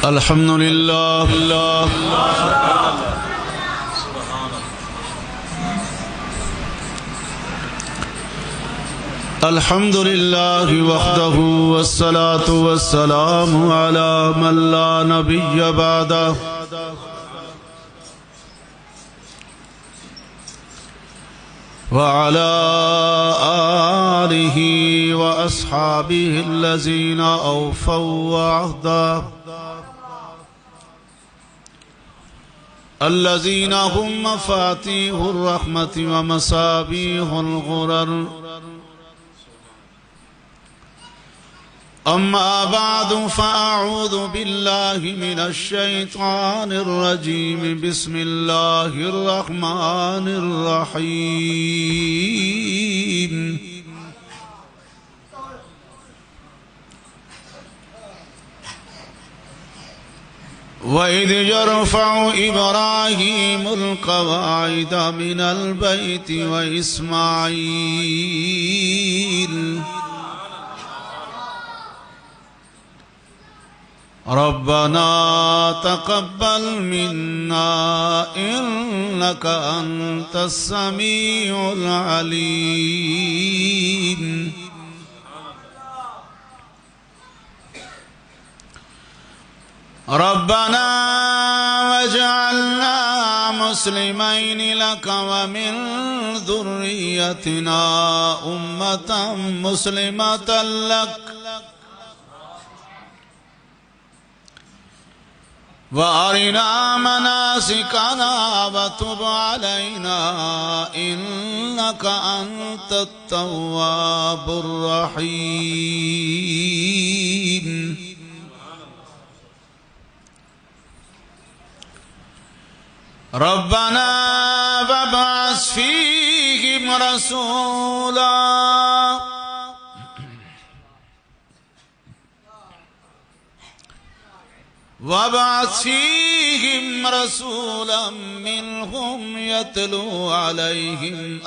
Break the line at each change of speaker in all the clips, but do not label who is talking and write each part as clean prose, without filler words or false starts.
الحمد لله الحمد لله وحده والصلاة والسلام على من لا نبي بعده وعلى آله وأصحابه الذين أوفوا وعهدا الذين هم مفاتيح الرحمة ومصابيح الغرر أما بعد فأعوذ بالله من الشيطان الرجيم بسم الله الرحمن الرحيم وإذ يرفع إبراهيم القواعد من البيت وإسماعيل ربنا تقبل منا إنك أنت السميع العليم ربنا واجعلنا مسلمين لك ومن ذريتنا أمة مسلمة لك وأرنا مناسكنا وتب علينا إنك أنت التواب الرحيم ربنا وابعث فيهم رسولا وابعث فيهم رسولا منهم يتلو عليهم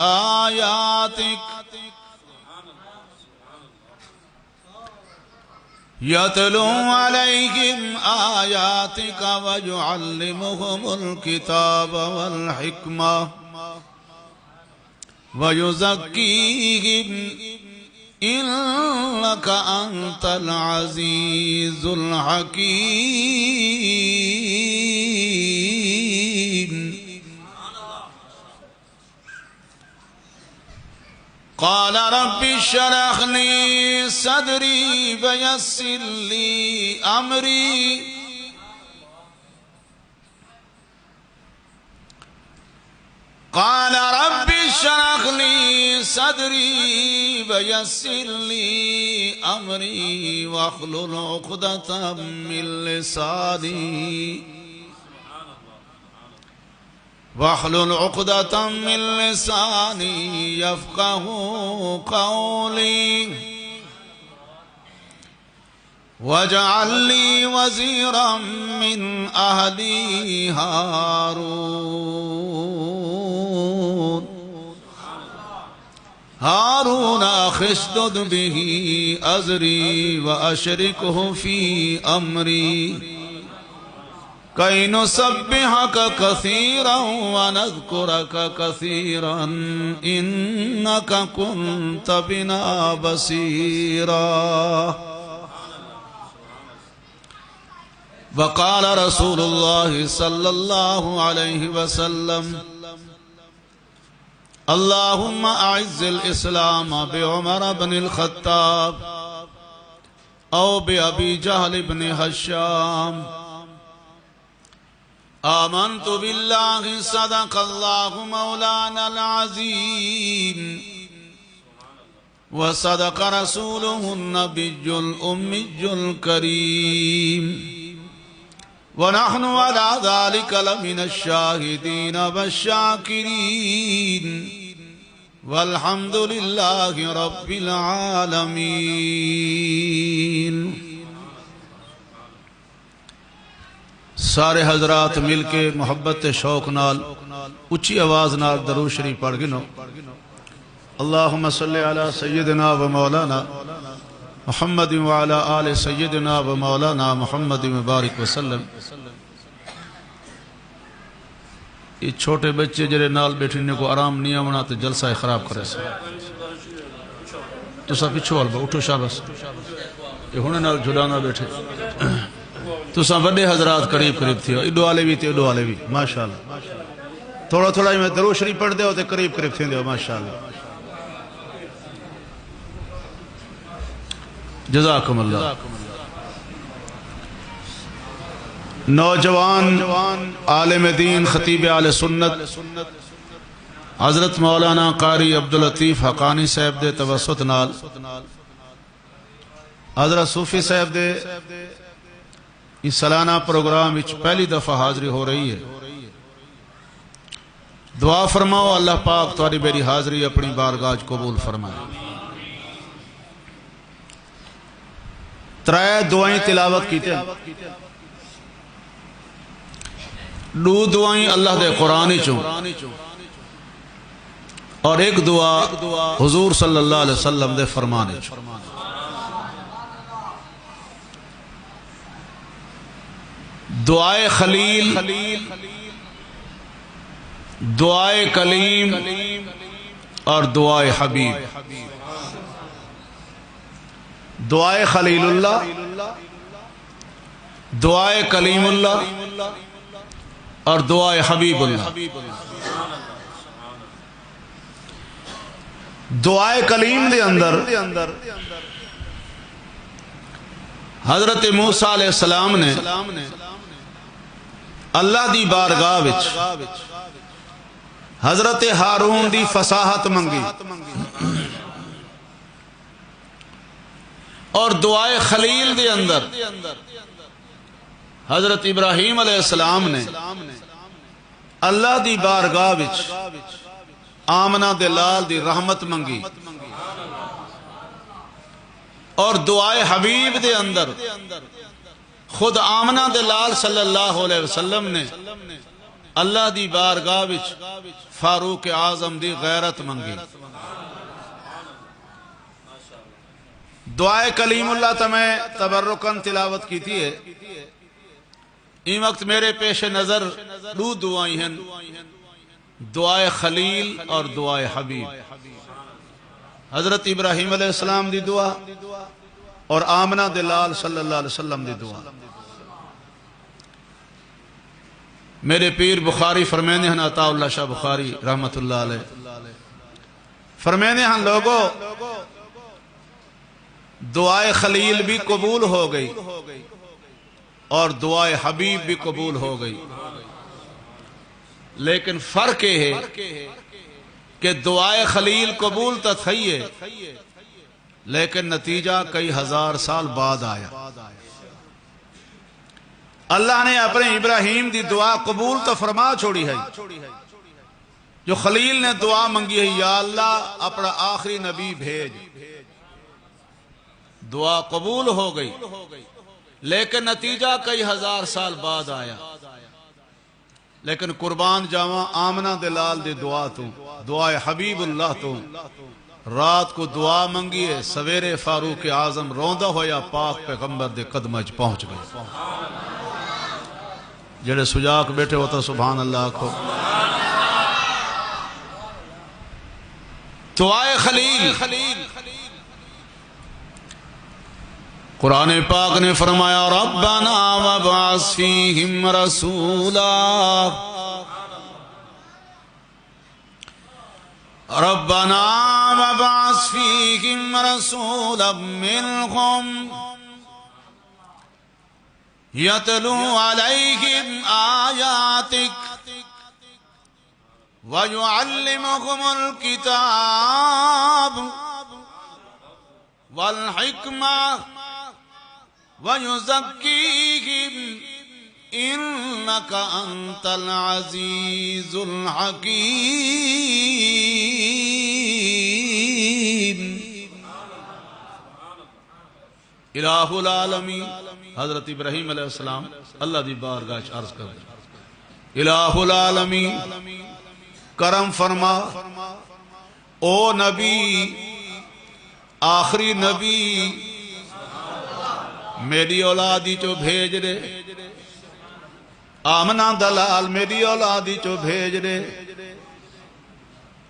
آياتك ويعلمهم الكتاب والحكمة ويزكيهم إنك أنت العزيز الحكيم قال رب اشرح لي صدري ويسر لي أمري قال رب اشرح لي صدري ويسر لي أمري واحلل عقدة من لساني يفقه قولي واجعل لي وزيرا من أهلي هارون أخشدد به أزري وأشركه في أمري كي نسبحك كثيرا ونذكرك كثيرا إنك كنت بنا بصيرا وقال رسول الله صلى الله عليه وسلم اللهم أعز الإسلام بعمر بن الخطاب أو بأبي جهل بن هشام آمنت بالله صدق الله مولانا العظيم وصدق رسوله النبي الأمي الكريم ونحن على ذلك لمن الشاهدين والشاكرين والحمد لله رب العالمين سارے حضرات مل کے محبت شوق نال اچھی آواز نال درود شریف پڑھ گنو اللہم صلی علی سیدنا و مولانا محمد وعلی آل سیدنا و مولانا محمد مبارک وسلم۔ یہ چھوٹے بچے جڑے نال بیٹھنے کو آرام نہیں آونا تو جلسہ خراب کرے سے تو سا پچھو والبا اٹھو شابس یہ ہونے نال جھلانا بیٹھے تو سا بڑے حضرات قریب تھی اڈو آلے بھی تھے اڈو آلے بھی ماشاءاللہ تھوڑا تھوڑا ہی میں درو شریف پڑھ دے ہوتے قریب تھی دے ماشاءاللہ جزاکم اللہ۔ نوجوان عالم دین خطیب اہل سنت حضرت مولانا قاری عبداللطیف حقانی صاحب دے توسط نال حضرت صوفی صاحب دے اس سالانہ پروگرام وچ پہلی دفعہ حاضری ہو رہی ہے۔ دعا فرماؤ اللہ پاک تاری میری حاضری اپنی بارگاہ قبول فرمائے۔ ترائے دعائیں تلاوت کیتے ہیں، دو دعائیں اللہ دے قرآن چوں اور ایک دعا حضور صلی اللہ علیہ وسلم دے فرمانے چوں۔ دعائے خلیل، دعائے کلیم اور دعائے حبیب۔ دعائے خلیل اللہ، دعائے کلیم اللہ اور دعائے حبیب اللہ۔ دعائے کلیم دے اندر حضرت موسیٰ علیہ السلام نے اللہ دی بارگاہ وچ حضرت ہارون دی فصاحت منگی، اور دعائے خلیل دے اندر حضرت ابراہیم علیہ السلام نے اللہ دی بارگاہ وچ آمنہ دے لال دی رحمت منگی، اور دعائے حبیب دے اندر خود آمنہ دے لال صلی اللہ علیہ وسلم نے اللہ دی بارگاہ وچ فاروق اعظم دی غیرت منگی۔ دعائے کلیم اللہ تمہیں تبرکن تلاوت کی تھی ہے۔ این وقت میرے پیش نظر دو دعائیں ہیں، دعائے خلیل اور دعائے حبیب۔ حضرت ابراہیم علیہ السلام دی دعا اور آمنہ دلال صلی اللہ علیہ وسلم دی دعا۔ میرے پیر بخاری فرمینے ہیں، عطا اللہ شاہ بخاری رحمت اللہ علیہ فرمینے ہیں، لوگوں دعائے خلیل بھی قبول ہو گئی اور دعائے حبیب بھی قبول ہو گئی، لیکن فرق یہ ہے کہ دعائے خلیل قبول تو تھی ہے لیکن نتیجہ کئی ہزار سال بعد آیا۔ اللہ نے اپنے ابراہیم دی دعا قبول تو فرما چھوڑی ہے، جو خلیل نے دعا منگی ہے، یا اللہ اپنا آخری نبی بھیج، دعا قبول ہو گئی لیکن نتیجہ کئی ہزار سال بعد آیا۔ لیکن قربان جاواں آمنہ دلال دی دعا تو، دعائے حبیب اللہ تو، رات کو دعا منگی ہے، سویرے فاروق اعظم روندہ ہویا پاک پیغمبر دے قدمج پہنچ گئے۔ جڑے سجاک بیٹھے ہوتا سبحان اللہ کو۔ دعائے خلیل، قرآن پاک نے فرمایا ربنا وابعث فیہم رسولا، ربنا وابعث فیہم رسولا منہم یتلو علیہم آیاتک ویعلمہم الکتاب والحکمہ وَيُزَكِّيهِمْ إِنَّكَ أَنْتَ الْعَزِيزُ الْحَكِيمُ۔ الہ العالمین حضرت ابراہیم علیہ السلام اللہ دی بارگاہ عرض کر دیں، الہ العالمین کرم فرما، او نبی آخری نبی میری اولادی چو بھیج دے آمنہ دلال میری اولادی چو بھیج دے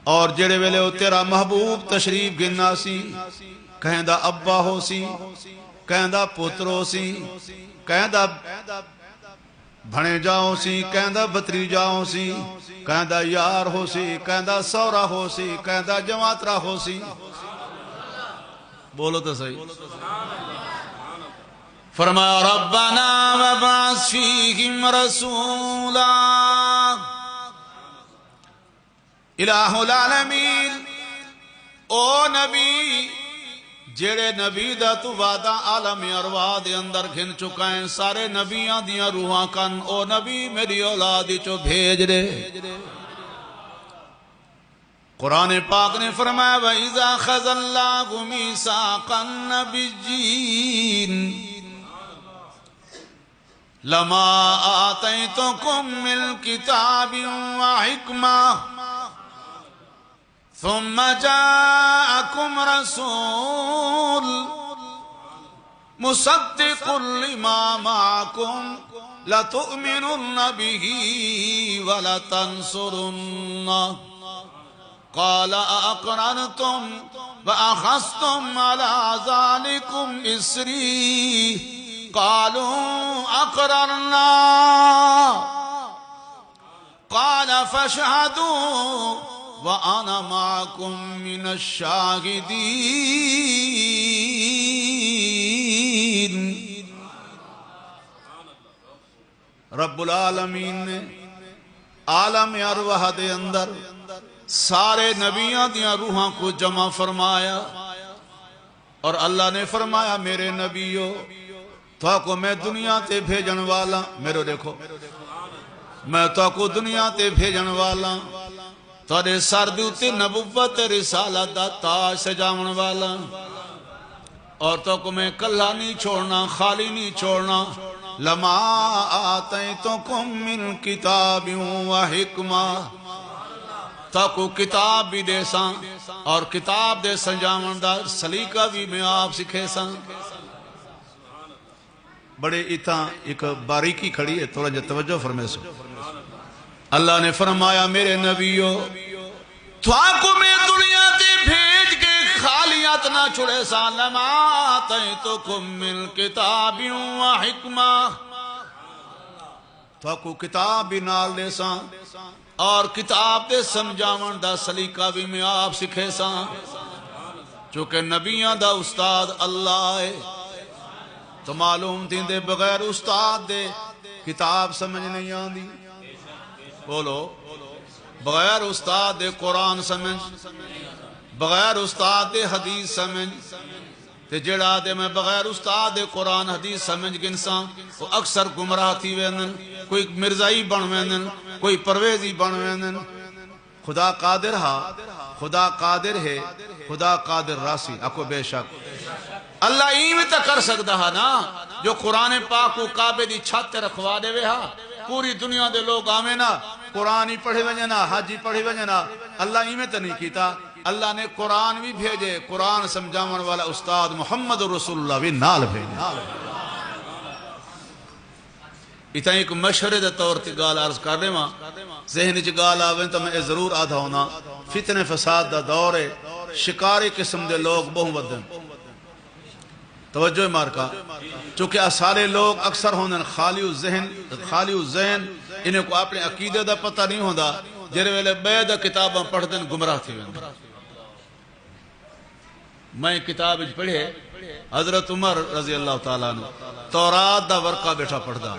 اور جڑے ویلے او تیرا محبوب تشریف گنا سی کہیں دا ابا ہو سی کہیں دا پترو سی کہیں دا بھنے جاؤں سی کہیں دا بتری جاؤں سی کہیں دا یار ہو سی کہیں دا سورا ہو سی کہیں دا جماعترہ ہو سی بولو تو صحیح فرمایا ربنا وبعث فیہم رسولا الہ العالمین او نبی جڑے نبی دا تو وعدہ عالم ارواح دے اندر گھن چکائیں سارے نبیاں دیاں روحاں کن او نبی میری اولادی چو بھیج دے قرآن پاک نے فرمایا وَإِذَا خَذَ اللَّهُ مِيثَاقَ النَّبِيِّينَ لَمَا آتَيْتُكُم مِّن كِتَابٍ وَحِكْمَةٍ ثم جاءكم رسول مصدق لما معكم لتؤمنن به ولتنصرنه قال أأقررتم وأخذتم على ذلكم إصري قالوا أقررنا قال فاشهدوا وَأَنَا مَعَكُمْ مِنَ الشَّاهِدِينَ رب العالمین نے عالم ارواح دے اندر سارے نبیاں دیاں روحاں کو جمع فرمایا اور اللہ نے فرمایا میرے نبیو تو کو میں دنیا تے بھیجن والا میرے دیکھو میں تو کو دنیا تے بھیجن والا تورے سر دوتے نبوت رسالت دا تاج سجاون والا اور تو کو میں کلہ نہیں چھوڑنا خالی نہیں چھوڑنا لما آتیتکم من کتاب و حکمہ تو کو کتاب بھی دے ساں اور کتاب دے سجاون دا سلیقہ بھی میں آپ سکھے ساں بڑے اتھا ایک باریکی کھڑی ہے تھوڑا جا توجہ فرمے سو اللہ نے فرمایا میرے نبیو تو کو میں دنیا تے بھیج کے خالیات نہ چھوڑے سالم آتیتکم من کتاب و حکمہ تو کو کتاب بھی نال دے ساں اور کتاب دے سمجھاون دا سلیقہ بھی میں آپ سکھے ساں چونکہ نبیاں دا استاد اللہ ہے تو معلوم تھی دے بغیر استاد دے کتاب سمجھ نہیں آندی بولو بغیر استاد دے قرآن سمجھ بغیر استاد دے حدیث سمجھ تے جڑا دے میں بغیر استاد دے قرآن حدیث سمجھ گنساں وہ اکثر گمراہ تھی ویندن کوئی مرزائی بن ویندن کوئی پرویزی بن ویندن خدا قادر ہا خدا قادر ہے خدا قادر راسی اکو بے شک اللہ ایویں تا کر سکتا ہے نا جو قرآن پاک کو کعبے دی چھت رکھوا دے وے ہا پوری دنیا دے لوگ آمیں نا قرآن ہی پڑھے وجنا حاجی پڑھے وجنا اللہ ایویں تا نہیں کیتا اللہ نے قرآن بھی بھیجے قرآن سمجھاون والا استاد محمد رسول اللہ بھی نال بھیجے اتنا ایک مشورے دے طور تی گال عرض کر رہے ماں ذہنی چی گال آویں تو میں ضرور آدھا ہونا فتنے فساد دا دور ہے شکاری قسم دے لوگ بہن ودن توجہ مارکا چونکہ سارے لوگ اکثر ہوندن خالی الذہن انہیں کو اپنے عقیدے دا پتہ نہیں ہوندا جرے ویلے بید کتاباں پڑھ دن گمراہ تھی ویندن میں کتاب پڑھے حضرت عمر رضی اللہ تعالیٰ عنہ تورات دا ورقہ بیٹھا پڑھ دا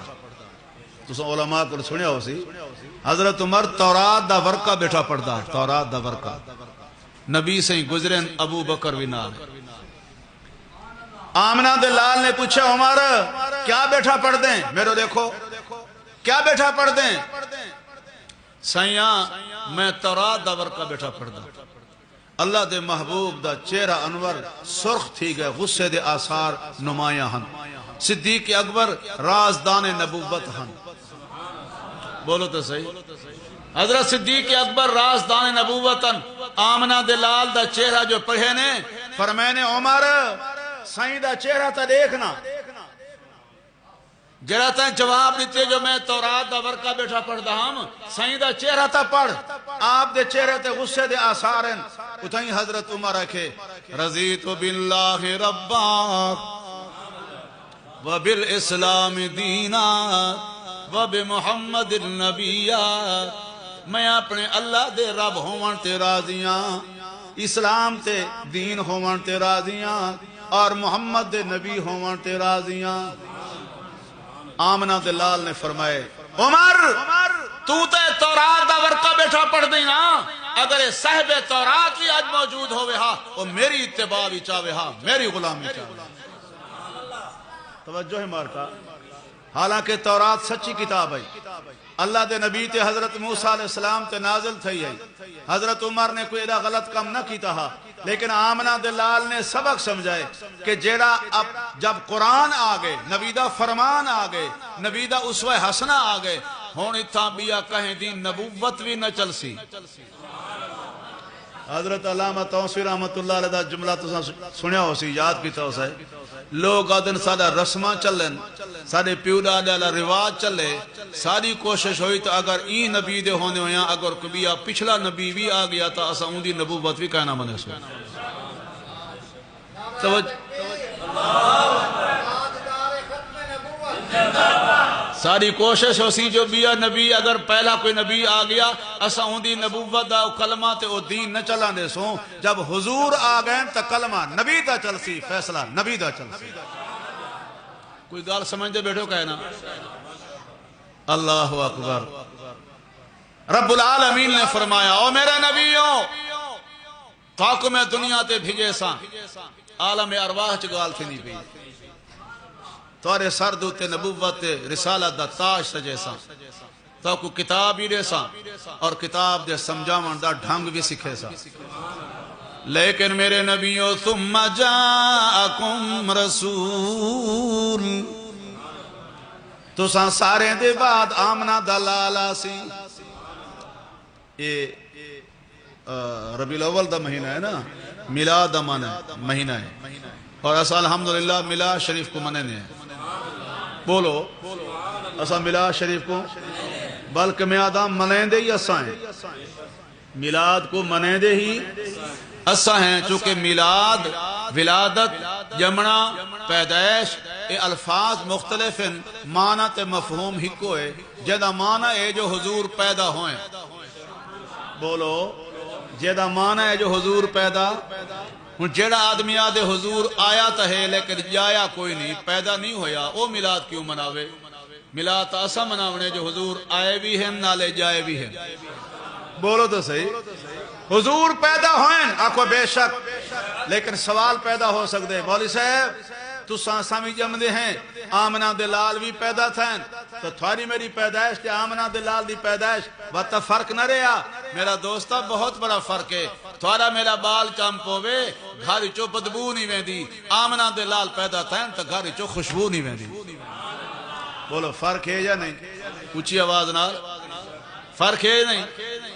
تو سن علماء کو سنیا ہو سی حضرت عمر تورات دا ورقہ بیٹھا پڑھ دا تورات دا ورقہ نبی سے گزرین ابو بکر وینال آمنہ دلال نے پوچھا عمر کیا بیٹھا پڑھ دیں میرے دیکھو کیا بیٹھا پڑھ دیں سیاں میں تورات دا ورقہ بیٹھا پڑھ دا اللہ دے محبوب دا چہرہ انور سرخ تھی گئے غصے دے آثار نمایاں ہن صدیق اکبر رازدان نبوت ہن بولو تو صحیح حضرت صدیق اکبر رازدان نبوت ہن آمنہ دلال دا چہرہ جو پڑھے نے فرمائنے عمر سائیں دا چہرہ تا دیکھنا جڑا تین جواب دیتے جو میں تورات دا ورقہ بیٹھا پڑھ دا ہم سائیں دا چہرہ تا پڑھ آپ دے چہرے تے غصے دے آثار ہیں اتھائیں حضرت عمر رکھے رضیت باللہ ربا وبالاسلام دینا وبمحمد النبیہ میں اپنے اللہ دے رب ہون تے راضیاں اسلام تے دین ہون تے راضیاں اور محمد دے نبی ہون تے راضیاں آمنہ دلال نے فرمائے عمر تو تے تورات دا ورقہ بیٹھا پڑھ دینا اگر صاحب تورات بھی آج موجود ہوئے ہاں وہ میری اتباع بھی چاہوے ہاں میری غلامی چاہوے توجہ ہے مارکا حالانکہ تورات سچی کتاب ہے اللہ دے نبی تے حضرت موسیٰ علیہ السلام تے نازل تھی ہے حضرت عمر نے کوئی ایڈا غلط کم نہ کیتا ہا لیکن آمنہ دلال نے سبق سمجھائے کہ جیڑا اب جب قرآن آگے نبی دا فرمان آگے نبی دا اسوہ حسنہ آگے ہون اتھا بیا کہیں دین نبوت بھی نہ چل سی حضرت علامہ توسی رحمت اللہ علیہ دا جملہ تو سنیا ہو سی یاد کیتا ہو سائے لوگ آدن سادہ رسمہ چلن سادے پیودا ڈالا رواج چلے ساری کوشش ہوئی تو اگر این نبی دے ہونے ہویا اگر کبھی پچھلا نبی بھی آ گیا تا اسا اون دی نبوت بھی کہنا منے سو ساری کوشش ہو سی جو بیا نبی اگر پہلا کوئی نبی آ گیا اسا اون دی نبوت دا کلمہ تے او دین نہ چلانے سو جب حضور آ گئے تا کلمہ نبی دا چل سی فیصلہ نبی دا چل سی کوئی گال سمجھتے بیٹھو کہنا اللہ اکبر رب العالمین نے فرمایا او میرے نبیوں تاکو میں دنیا تے بھیجے ساں عالم ارواح چگال تھی نہیں پی توارے سر دوتے نبوت رسالت دا تاج سجے ساں تاکو کتاب ہی دے ساں اور کتاب دے سمجھاون دا ڈھنگ بھی سکھے ساں لیکن میرے نبیوں ثم جاءکم رسول تو ساں سارے دے بعد آمنہ دلالا سی یہ ربیع الاول دا مہینہ ہے نا میلاد دا مہینہ ہے اور ایسا الحمدللہ میلاد شریف کو مننے ہیں بولو ایسا میلاد شریف کو بلکہ میں آدم منیں دے ہی ایسا ہیں میلاد کو منیں دے ہی ایسا ہیں چونکہ میلاد ولادت جمنا پیدائش یہ الفاظ مختلف ہیں معنی تے مفہوم ہی کو ہے جیدہ معنی ہے جو حضور پیدا ہوئیں بولو جیدہ معنی ہے جو حضور پیدا جیڑا آدمی آدھے حضور آیا تا ہے لیکن جایا کوئی نہیں پیدا نہیں ہویا او میلاد کیوں مناوے میلاد ایسا مناونے جو حضور آئے بھی ہیں نالے جائے بھی ہیں بولو تو صحیح حضور پیدا ہوئیں آکو بے شک لیکن سوال پیدا ہو سکتے مولی صاحب تو سامی جمدے ہیں آمنہ دلال بھی پیدا تھیں تو تھواری میری پیدائش کہ آمنہ دلال دی پیدائش وقتا فرق نہ رہا میرا دوستا بہت بڑا فرق ہے تھوارا میرا بال چمپوے گھاری چو بدبو نہیں ویندی آمنہ دلال پیدا تھیں تو گھاری چو خوشبو نہیں ویندی بولو فرق ہے یا نہیں اونچی آواز نہ فرق ہے نہیں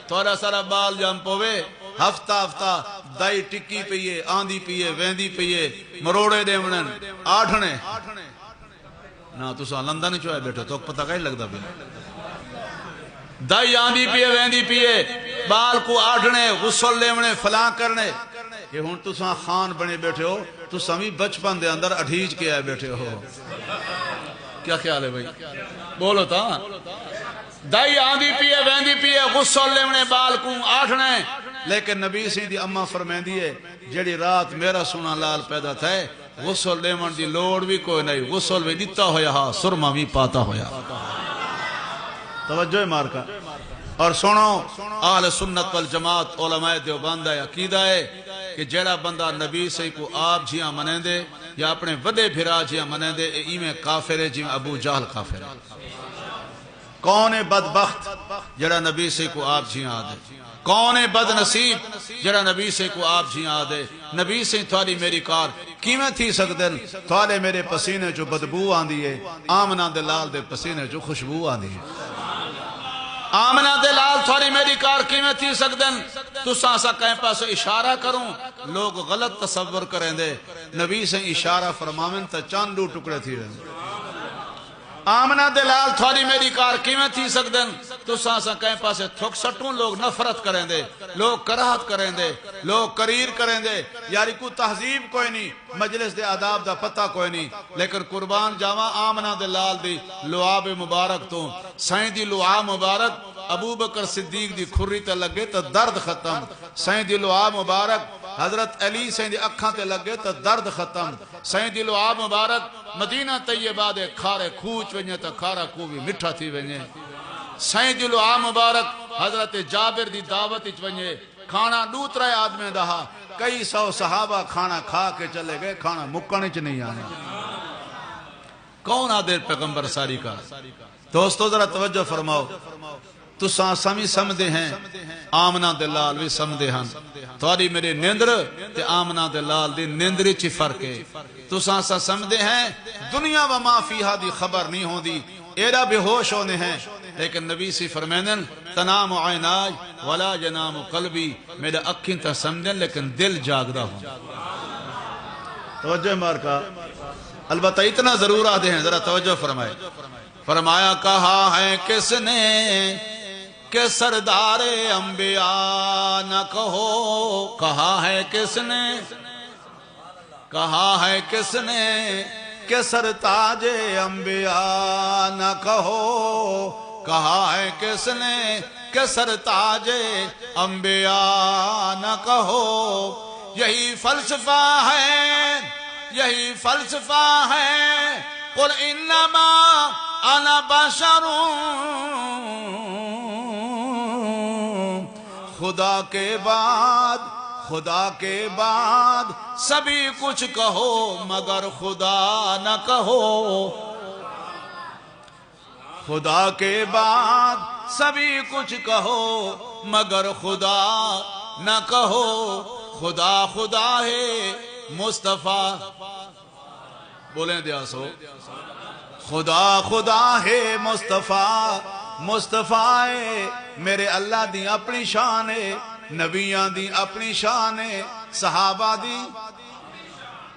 تھوڑا سارا بال جمپوے ہفتہ ہفتہ دائی ٹکی پیئے آندھی پیئے ویندی پیئے مروڑے دے منن آٹھنے نا تو سا لندن چوئے بیٹھو تو پتہ کہیں لگتا بھی دائی آندھی پیئے ویندی پیئے بال کو آٹھنے غسل لے مننے فلان کرنے یہ ہون تو سا خان بنے بیٹھے ہو تو سمی بچپن دے اندر اٹھیج کے آئے بیٹھے ہو کیا خیال ہے بھائی بولو تا دائی آندھی پیئے ویندی پیئے غسل لے مننے بال کو آٹھنے لیکن نبی سیدھی اممہ فرمین دیئے جڑی رات میرا سونا لال پیدا تھا غسل لیمن دی لوڑ بھی کوئی نہیں غسل بھی دیتا ہویا ہاں سرما بھی پاتا ہویا توجہ مارکا اور سنو اہل سنت والجماعت علماء دیوبندہ عقیدہ ہے کہ جڑا بندہ نبی سے کو آپ جیاں منیں دے یا اپنے ودے بھرا جیاں منیں دے ایمیں کافر ہے جیاں ابو جہل کافر ہے کون بدبخت جڑا نبی سے کو آپ جیاں آدھے کون بد نصیب جڑا نبی سے کو آپ جی آدھے نبی سے تھوڑی میری کار کیمیں تھی سکدن تھوڑے میرے پسینے جو بدبو آندھی ہے آمنہ دلال دے پسینے جو خوشبو آندھی ہے آمنہ دلال تھوڑی میری کار کیمیں تھی سکدن تو سانسا کہیں پاس اشارہ کروں لوگ غلط تصور کریں دے نبی سے اشارہ فرمامن تا چاندو ٹکڑے تھی رہے آمنہ دلال تھوڑی میری کار کیویں تھی سکدن تو سانسا کہیں پاسے تھک سٹوں لوگ نفرت کریں دے لوگ کراہت کریں دے لوگ کریر کریں دے یاری کو تہذیب کوئی نہیں مجلس دے آداب دا پتہ کوئی نہیں لیکن قربان جاواں آمنہ دلال دی لعاب مبارک تو سائیں دی لعاب مبارک ابو بکر صدیق دی کھری تے لگے تو درد ختم سائیں دی لعاب مبارک حضرت علی سائیں دی اکھاں تے لگے تو درد ختم سائیں دی لعاب مبارک مدینہ طیبہ دے کھارے کھوچ ونجے تو کھارا کو بھی مٹھا تھی ونجے سائیں دی لعاب مبارک حضرت جابر دی دعوت اچ ونجے کھانا دوترے آدمی دہا کئی سو صحابہ کھانا کھا کے چلے گئے کھانا مکنے چ نہیں آنے کون آدھر پیغمبر ساری کا دوستو ذرا توجہ فرماؤ تو سامی سمدے ہیں آمنہ دلال بھی سمدے ہیں تواری میرے نیندر تے آمنہ دلال دی نیندری چی فرق ہے تو سانسا سمدے ہیں دنیا و ما فیہا دی خبر نہیں ہوں دی ایرا بے ہوش ہونے ہیں لیکن نبی سی فرمینن تنام عیناج ولا جنام قلبی میرے اکھیں تا سمدیں لیکن دل جاگدہ ہوں توجہ مارکا البتہ اتنا ضرور آدھے ہیں ذرا توجہ فرمائے فرمایا کہا ہے کس نے کہ سردار انبیاء نہ کہو کہا ہے کس نے کہ سرتاج انبیاء نہ کہو کہا ہے کس نے کہ سرتاج انبیاء نہ کہو یہی فلسفہ ہے قل انما انا بشر خدا کے بعد سبھی کچھ کہو مگر خدا نہ کہو خدا کے بعد سبھی کچھ کہو مگر خدا نہ کہو خدا ہے مصطفیٰ بولیں دیا سو خدا ہے مصطفیٰ میرے اللہ دی اپنی شان ہے نبیان دی اپنی شان ہے صحابہ دی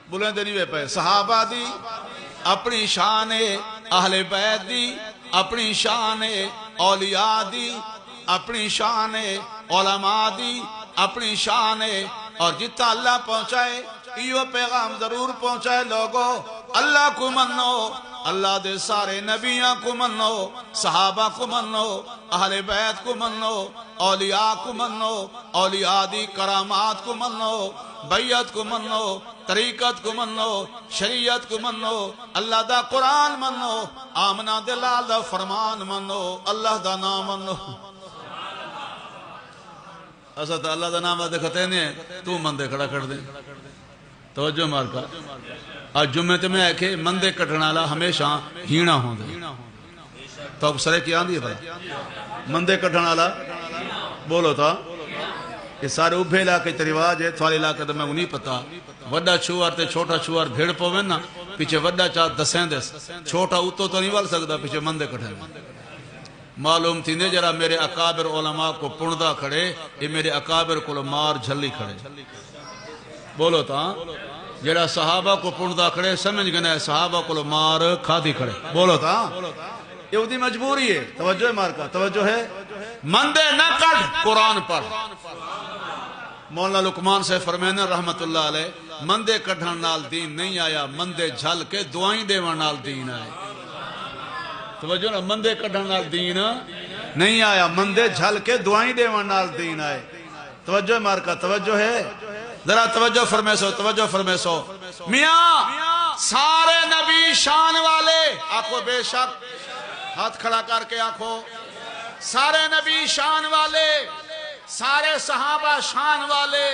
بولیں دے نہیں پہ صحابہ دی اپنی شان ہے اہل بیت دی اپنی شان ہے اولیاء دی اپنی شان ہے علماء دی اپنی شان ہے اور جتنا اللہ پہنچائے یہ پیغام ضرور پہنچائے لوگوں اللہ کو منو اللہ دے سارے نبیاں کو منو صحابہ کو منو اہل بیت کو منو اولیاء کو منو اولیاء دی کرامات کو منو بیعت کو منو طریقت کو منو شریعت کو منو اللہ دا قرآن منو آمنہ دلال دا فرمان منو اللہ دا نام منو ایسا تو اللہ دا نام دکھتے نہیں تو مندے کھڑا کر دیں توجہ مارکا آج جمعے تے میں آئے کہ مندے کٹنالا ہمیشہ ہینا ہوں دے تو اب سرے کی آندھی ہے بھائی مندے کٹنالا بولو تھا یہ سارے اوبھے علاقے تریواج ہے تھوالے علاقے تو میں انہیں پتا وڈا چوار تے چھوٹا چوار بھیڑ پویں نا پیچھے وڈا چاہ دسیں دس چھوٹا اتو تو نہیں وال سکتا پیچھے مندے کٹھیں معلوم تھی نے جرا میرے اکابر علماء کو پندہ کھڑے یہ میرے اکابر کو مار جھلی کھڑے بولو تا جڑا صحابہ کو پندہ کھڑے سمجھ گنے صحابہ کو مار کھادی کھڑے بولو تا یہ ادھی مجبوری ہے توجہ مار کا توجہ ہے مندے نہ کٹ قرآن پر مولانا لقمان سے فرمین رحمت اللہ علیہ مندے کٹھن نال دین نہیں آیا مندے جھل کے دعائیں دیوان نال دین آئے توجہ نا مندے کٹھن نال دین نہیں آیا مندے جھل کے دعائیں دیوان نال دین آئے توجہ مار کا توجہ ہے ذرا توجہ فرمے سو میاں سارے نبی شان والے آنکھو بے شک ہاتھ کھڑا کر کے آنکھو سارے نبی شان والے سارے صحابہ شان والے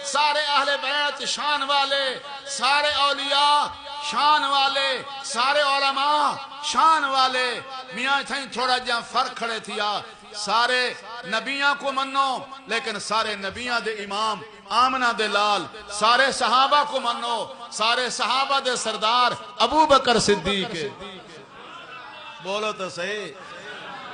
سارے اہل بیت شان والے سارے اولیاء شان والے سارے علماء شان والے میاں تھیں تھوڑا جہاں فرق کھڑے تھیا سارے نبیاں کو منو لیکن سارے نبیاں دے امام آمنہ دے لال سارے صحابہ کو منو سارے صحابہ دے سردار ابو بکر صدیق بولو تو صحیح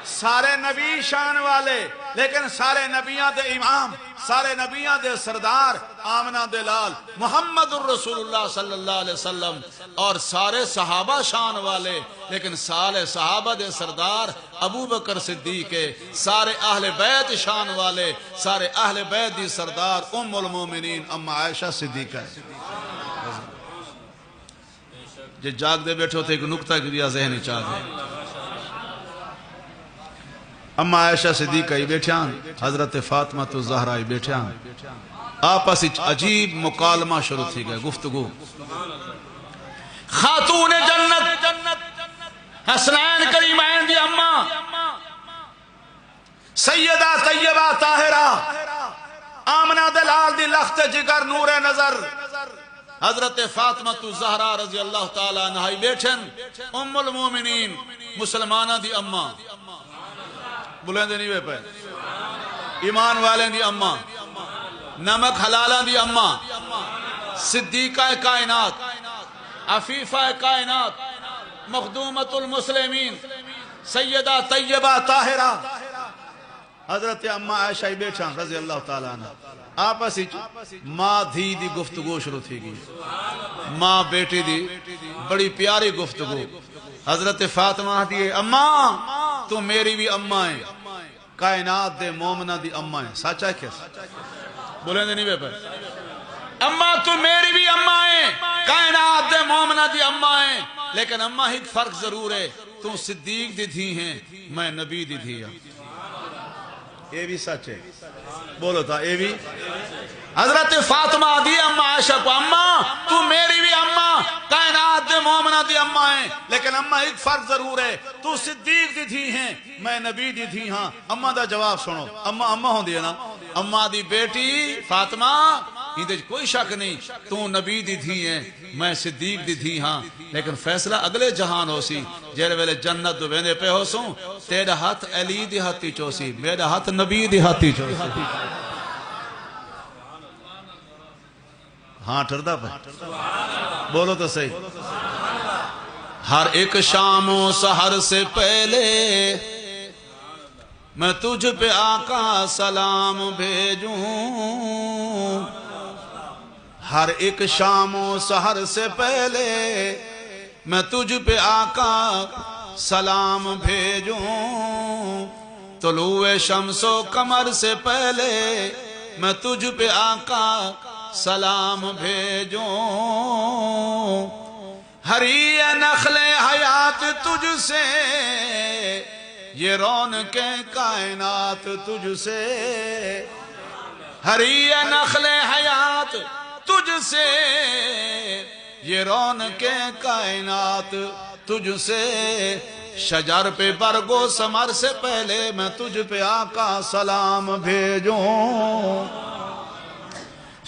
سارے نبی شان والے لیکن سارے نبیاں دے امام سارے نبیاں دے سردار آمنہ دلال محمد الرسول اللہ صلی اللہ علیہ وسلم اور سارے صحابہ شان والے، لیکن سارے صحابہ دے سردار ابو بکر صدیق کے، سارے اہل بیت شان والے، سارے اہل بیت دی سردار ام المومنین ام عائشہ صدیقہ ہے۔ جے جاگ دے بیٹھے ہوتے ایک نکتہ گریا ذہنی چاہ دے، اما عائشہ صدیقہ ہی بیٹھیاں، حضرت فاطمہ تو زہرہ ہی بیٹھیاں، آپس عجیب مکالمہ شروع تھی گئے، گفتگو۔ خاتون جنت حسنین کریمین دی اما سیدہ طیبہ طاہرہ آمنہ دلال دی لخت جگر نور نظر حضرت فاطمہ الزہرا رضی اللہ تعالیٰ عنہ بیٹھن، ام المومنین مسلمانہ دی اما، بلندے نہیں پہ ایمان والے دی اما، نمک حلالہ دی اما، صدیقہ کائنات، عفیفہ کائنات، مخدومت المسلمین، سیدہ طیبہ طاہرہ حضرت اما عائشہ بیٹھا رضی اللہ تعالیٰ عنہ، آپس ماں دھی دی گفتگو شروع تھی گئی، ماں بیٹی دی بڑی پیاری گفتگو۔ حضرت فاطمہ دی اماں تو میری بھی اماں ہے، کائنات دے مومنہ دی اماں ہے، سچا ہے کیا؟ بولیں دے نہیں بے پر اماں تو میری بھی اماں ہے، کائنات دے مومنہ دی اماں ہے، لیکن اماں ایک فرق ضرور ہے، تو صدیق دی تھی ہیں، میں نبی دی تھی ہوں۔ یہ بھی سچ ہے، بولو تھا یہ بھی۔ حضرت فاطمہ دی اما عائشہ کو، اماں تو میری بھی اماں، کائنات دے مومنہ دی اماں ہیں، لیکن اماں ایک فرق ضرور ہے، تو صدیق دی تھی ہیں، میں نبی دی تھی ہاں۔ اماں دا جواب سنو، اماں ہوں دی ہے نا، اماں دی بیٹی فاطمہ ہی کوئی شک نہیں، تو نبی دی تھی ہیں، میں صدیق دی تھی ہاں، لیکن فیصلہ اگلے جہان ہو سی، جیرے ویلے جنت دو بیندے پہ ہو سوں، تیرا ہاتھ علی دی ہاتھی چوسی، میرا ہاتھ نبی دی ہاتھی چوسی۔ ہاں ٹردہ پہ بولو تو صحیح۔ ہر ایک شام و سحر سے پہلے میں تجھ پہ آقا سلام بھیجوں، ہر ایک شام و سحر سے پہلے میں تجھ پہ آقا سلام بھیجوں، طلوع شمس و قمر سے پہلے میں تجھ پہ آقا سلام بھیجوں، ہری نخل حیات تجھ سے، یہ رونق کائنات تجھ سے، ہری نخل حیات تجھ سے، یہ رونق کائنات تجھ سے، شجر پہ برگ و ثمر سے پہلے میں تجھ پہ آقا سلام بھیجوں،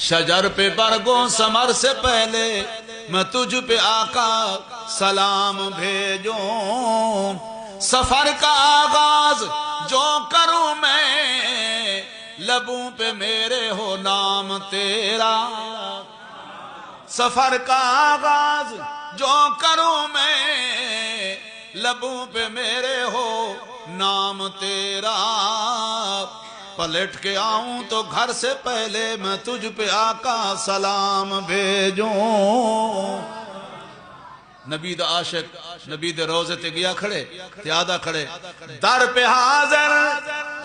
شجر پہ برگ و ثمر سے پہلے میں تجھ پہ آقا سلام بھیجوں، سفر کا آغاز جو کروں میں، لبوں پہ میرے ہو نام تیرا، سفر کا آغاز جو کروں میں، لبوں پہ میرے ہو نام تیرا، پلٹ کے آؤں تو گھر سے پہلے میں تجھ پہ آقا سلام بھیجوں۔ نبی دا عاشق نبی دے روزے تے گیا کھڑے تیادہ کھڑے، در پہ حاضر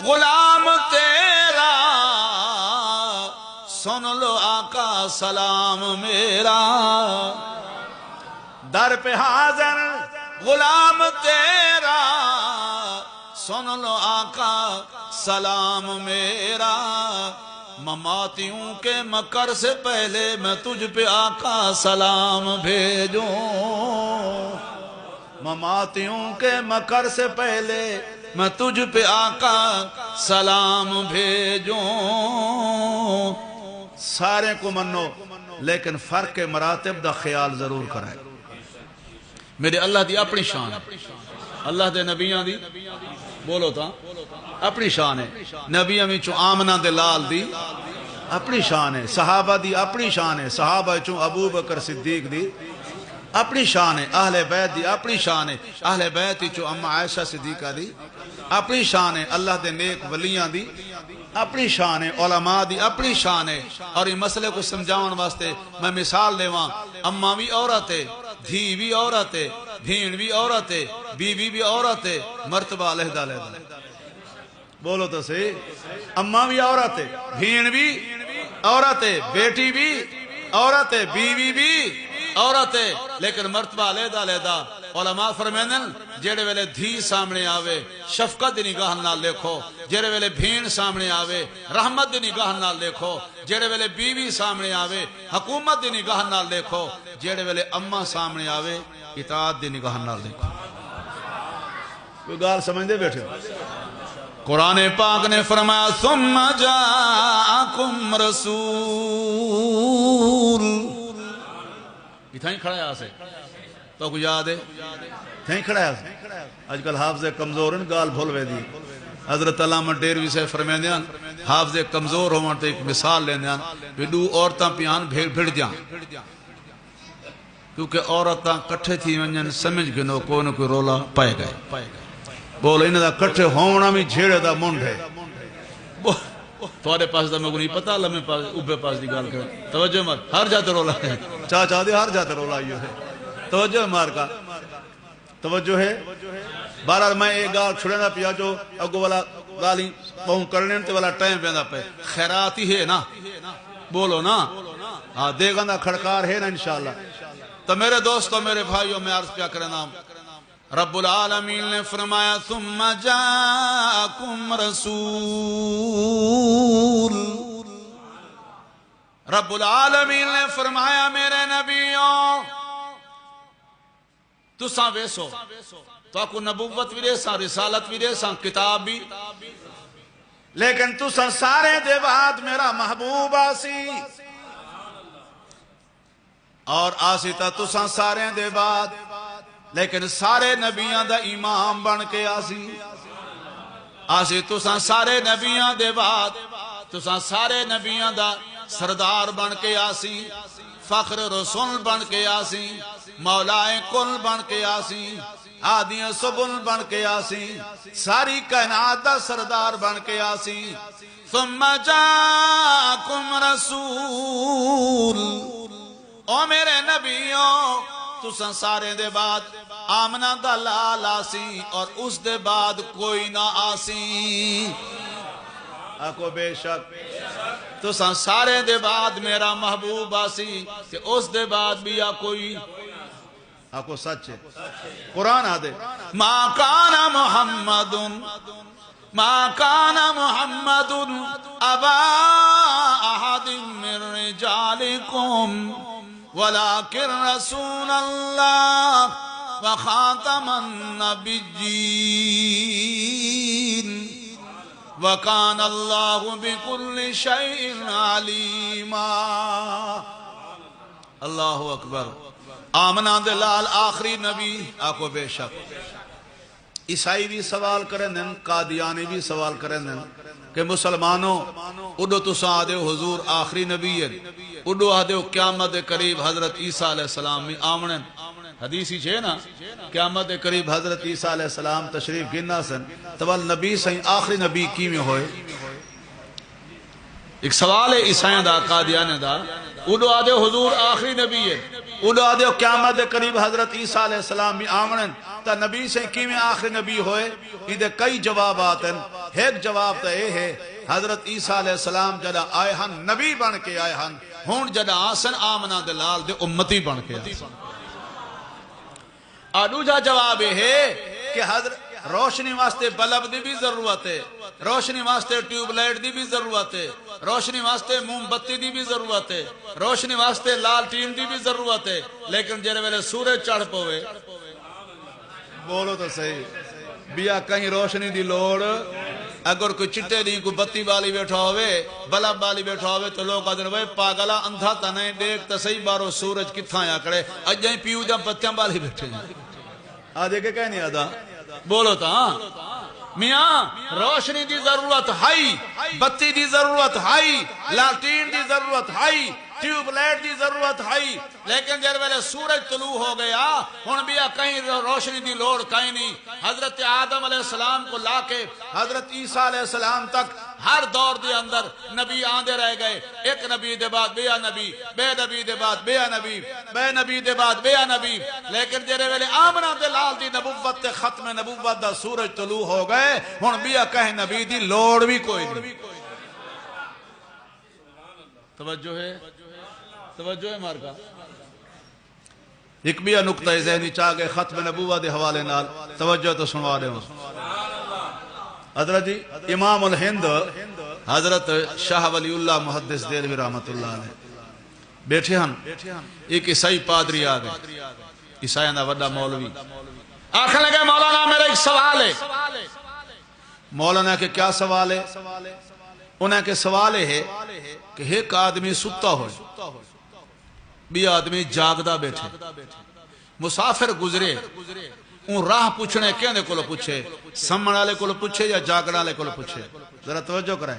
غلام تیرا، سن لو آقا سلام میرا، در پہ حاضر غلام تیرا، سن لو آقا سلام میرا، مماتیوں کے مکر سے پہلے میں تجھ پہ آقا سلام بھیجوں، مماتیوں کے مکر سے پہلے میں تجھ پہ آقا سلام بھیجوں۔ سارے کو منو لیکن فرق مراتب دا خیال ضرور کرائے۔ میرے اللہ دی اپنی شان ہے، اللہ دے نبیان دی بولو تا اپنی شان ہے، نبیان میں چون آمنہ دلال دی اپنی شان ہے، صحابہ دی اپنی شان ہے، صحابہ چون ابو بکر صدیق دی اپنی شان ہے، اہل بیت دی اپنی شان ہے، اہل بیت چون اما عائشہ صدیقہ دی اپنی شان ہے، اللہ دے نیک ولیاں دی اپنی شان ہے، علماء دی اپنی شان ہے. اور یہ مسئلے کو سمجھاؤن واسطے میں مثال دیواں، اماں بھی عورت ہے، دھی بھی عورت ہے، بھین بھی عورت ہے، بیوی بھی عورت ہے، مرتبہ علیحدہ علیحدہ. بولو تو صحیح. اماں بھی عورت ہے، بھین بھی عورت ہے، بیٹی بھی عورت ہے، بیوی بھی عورت ہے، لیکن مرتبہ علیحدہ علیحدہ. علماء فرمیندن جیڑے ویلے دھی سامنے آوے شفقت دی نگاہ نال دیکھو، جیڑے ویلے بھین سامنے آوے رحمت دی نگاہ نال دیکھو، جیڑے ویلے بیوی سامنے آوے حکومت دی نگاہ نال دیکھو، جیڑے ویلے اماں سامنے آوے اطاعت دی نگاہ نال دیکھو. کوئی گال سمجھ دے بیٹھے ہو؟ قرآن پاک نے فرمایا ثم جاءکم رسول. اتھائیں کھڑا ہے آسے تو کو یاد ہے تھیں کھڑا ہے. آج کل حافظ کمزور ان گال بھول وے دی. حضرت علامہ ڈیروی سے فرمیندیاں حافظ کمزور ہونے تو ایک مثال لیندیاں بھی دو عورتاں پیان بھیڑ دیاں، کیونکہ عورتاں کٹھے تھی ونجن سمجھ گنو کوئی نہ کوئی رولا پائے گئے. بولو انہاں دا کٹھے ہونا بھی جھیڑے دا منڈ ہے. تھوڑے پاس دا میں کو نہیں پتا، لمحے پاس اوبے پاس دی گال کرے توجہ مت. ہر جاتے رولا ہے چاچا دے، ہر جاتے رولا آئیو ہے. توجہ مار کا توجہ ہے. بارہ میں ایک گال چھڑینا پیا جو اگو والا گالی پہن کرنے تے والا ٹائم پیدا پہ خیرات ہی ہے نا. بولو نا ہاں دے گا نا کھڑکار ہے نا انشاءاللہ. تو میرے دوستو میرے بھائیوں میں عرض کیا کرنا، رب العالمین نے فرمایا ثم جاءکم رسول. رب العالمین نے فرمایا میرے نبیوں تساں ویسو تو آپ کو نبوت بھی دے ساں، رسالت بھی دے ساں، کتاب بھی، لیکن تساں سارے دے بعد میرا محبوب آسی اور آسی تا تساں سارے دے بعد، لیکن سارے نبیان دا امام بن کے آسی تساں سارے نبیان دے بعد، تساں سارے نبیان دا سردار بن کے آسی، فخر رسول بن کے آسی، مولائے کل بن کے آسی، ہادی سبل بن کے آسی، ساری کائنات دا سردار بن کے آسی. ثم جاءکم رسول. او میرے نبیوں تساں سارے دے بعد آمنہ دا لال آسی اور اس دے بعد کوئی نہ آسی. آکو بے شک تساں سارے دے بعد میرا محبوب آسی کہ اس دے بعد بھی یا کوئی. آکو سچ ہے قرآن آدھے ما کان محمد ابا احد من رجالکم ولكن رسول اللہ وخاتم النبیین وکان اللہ بکل شیء علیما. اللہ اکبر. آمنہ دلال آخری نبی. آکو بے شک عیسائی بھی سوال کریں دن، قادیانی بھی سوال کریں دن کہ مسلمانوں اڈو تساں آدھے حضور آخری نبی ہے، اڈو آدھے قیامت قریب حضرت عیسیٰ علیہ السلام میں آمنن. حدیثی چھے نا قیامت قریب حضرت عیسیٰ علیہ السلام تشریف گننا سن تو نبی سہیں آخری نبی کی میں ہوئے. ایک سوال ہے عیسائیاں دا قادیانے دا، اڈو آدھے حضور آخری نبی ہے، اڈو آدھے قیامت قریب حضرت عیسیٰ علیہ السلام بھی آمنن تا نبی سے کی میں آخری نبی ہوئے. یہ کئی جوابات ہیں. ایک جواب تا یہ ہے حضرت عیسیٰ علیہ السلام جدا آئے ہن نبی بن کے آئے ہن، ہون جدا آسن آمنہ دلال دے امتی بن کے آئے. آڈو جا جواب ہے کہ حضرت روشنی واسطے بلب دی بھی ضرورت ہے، روشنی واسطے ٹیوب لائٹ دی بھی ضرورت ہے، روشنی واسطے موم بتی دی بھی ضرورت ہے، روشنی واسطے لال ٹین دی بھی ضرورت ہے، لیکن جیرے ویلے سورج چڑھ پوے بولو تو صحیح بیا کہیں روشنی دی لوڑ. اگر کوئی چٹے دی کوئی بتی والی بیٹھا ہوئے بلب والی بیٹھا ہوئے تو لوگ آدھر ہوئے پاگلا اندھا تا نہیں دیکھ تا صحیح بارو سورج کتھاں یا کڑے اجائیں پیو جا بتیاں والی بیٹھے ہیں. آدھے کے کہہ نہیں آدھا بولو تا میاں روشنی دی ضرورت ہائی، بتی دی ضرورت ہائی، لالٹین دی ضرورت ہائی، ٹیوب لائٹ دی ضرورت ہے لیکن جب ویلے سورج طلوع ہو گیا ہن بھی کہیں روشنی دی لوڑ کہیں نہیں حضرت آدم علیہ السلام کو لا کے حضرت عیسیٰ علیہ السلام تک ہر دور دے اندر نبی آندے رہ گئے ایک نبی دے بعد بیا نبی بے نبی دے بعد بیا نبی بے نبی دے بعد بیا نبی لیکن جڑے ویلے آمنہ دے لال دی نبوت تے ختم نبوت دا سورج طلوع ہو گئے ہن بیا کہیں نبی دی لوڑ بھی کوئی نہیں توجہ ہے مارکا ایک بھی نقطہ ذہنی چاہ گئے ختم نبوت دے حوالے نال توجہ تو سنوا دے حضرت جی امام الہند حضرت شاہ ولی اللہ محدث دہلوی رحمت اللہ علیہ بیٹھے ہم ایک عیسائی پادری آگئے عیسائیوں دا وڈا مولوی آخر لگے مولانا میرا ایک سوال ہے مولانا کے کیا سوال ہے انہیں کے سوال ہے کہ ایک آدمی ستا ہوئے بھی آدمی جاگدہ بیٹھے مسافر گزرے ان راہ پوچھنے کہنے کو لو پوچھے سمن والے کو لو پوچھے یا جاگنے والے کو لو پوچھے ذرا توجہ کرائے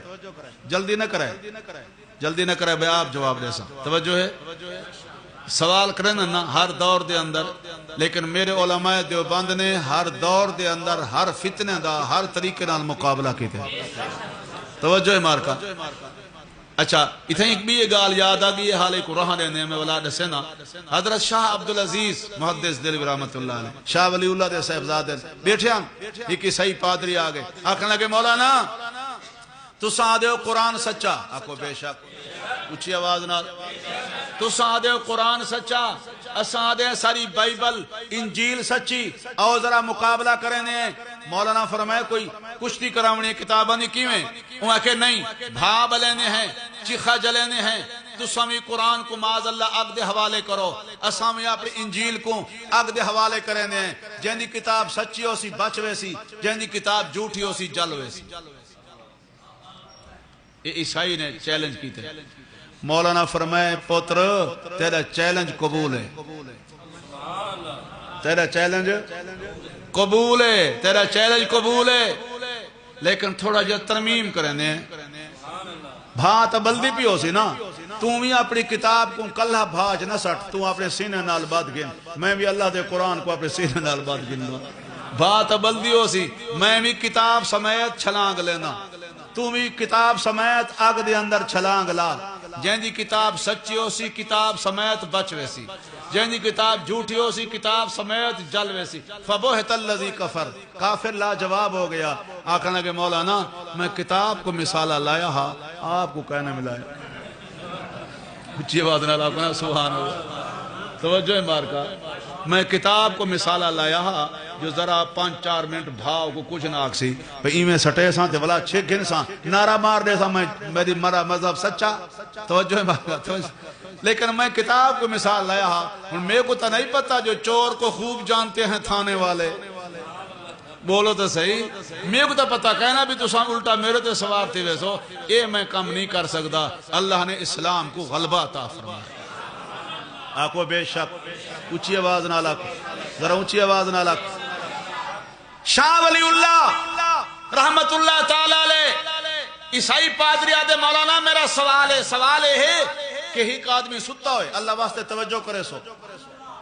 جلدی نہ کرائے بھئی آپ جواب دے سا توجہ ہے سوال کریں نا ہر دور دے اندر لیکن میرے علماء دیوبند نے ہر دور دے اندر ہر فتنے دا ہر طریقے نال مقابلہ کی تھے توجہ ہے مارکا اچھا اتنے ایک بھی یہ گال یاد آگئی یہ حالے کو رہا دینے میں ولا دسینا حضرت شاہ عبدالعزیز محدث دہلوی رحمت اللہ علیہ شاہ ولی اللہ دے صاحبزادے بیٹھے ہم ایک عیسائی پادری آگئے آکھنے لگے مولانا تو سادے ہو قرآن سچا آکو بے شک اچھی آواز نال تو سادے ہو قرآن سچا اسادے ساری بائبل انجیل سچی او ذرا مقابلہ کریں نے مولانا فرمائے کوئی کشتی کراؤنی کتابہ نہیں کیویں وہاں کہ نہیں بھاب لینے ہیں چیخہ جلینے ہیں تو سامی قرآن کو معاذ اللہ اگ دے حوالے کرو اسامی اپنی انجیل کو اگ دے حوالے کریں نے جن دی کتاب سچی ہو سی بچ ویسی جن دی کتاب جھوٹی ہو سی جل ویسی یہ عیسائی نے چیلنج کی تھے مولانا فرمائے پوتر تیرا چیلنج قبول ہے تیرا چیلنج قبول ہے لیکن تھوڑا جا ترمیم کرنے بھات بلدی پی ہو سی نا تم بھی اپنی کتاب کو کلہ بھاج نہ سٹ تم اپنے سینے نال بات گن میں بھی اللہ دے قرآن کو اپنے سینے نال بات گن لوں بھات بلدی ہو سی میں بھی کتاب سمیت چھلانگ لینا تم بھی کتاب سمیت آگ دے اندر چھلانگ لا جن دی کتاب سچی ہو سی کتاب سمیت بچ ویسی جن دی کتاب جھوٹی ہو سی کتاب سمیت جل ویسی فبہت اللذی کفر کافر لا جواب ہو گیا آکھنے لگے مولانا میں کتاب کو مثالہ لایا ہاں آپ کو کہنے ملایا اچھی بات نہ لاکھنا سبحان اللہ توجہ مارکا میں کتاب کو مثالہ لایا ہاں جو ذرا 5-4 منٹ بھاؤ کو کچھ نہ آکسی بھئی ایمیں سٹے ساں تے بلا چھے گن ساں نعرہ مار دے ساں میں میری مرا مذہب سچا توجہ ہے لیکن میں کتاب کو مثال لایا ہاں میرے کو تو نہیں پتا جو چور کو خوب جانتے ہیں تھانے والے بولو تو صحیح میرے کو تو پتا کہنا بھی تو ساں الٹا میرے تے سوار تھی ویسو اے میں کم نہیں کر سکتا اللہ نے اسلام کو غلبہ عطا فرمایا آکو بے شک اونچی آواز نہ لاکھ ذرا اونچی آواز نہ لاکھ شاہ ولی اللہ رحمت اللہ تعالی علیہ عیسائی پادری آدھے مولانا میرا سوال ہے کہ ایک آدمی ستا ہوئے اللہ واسطے توجہ کرے سو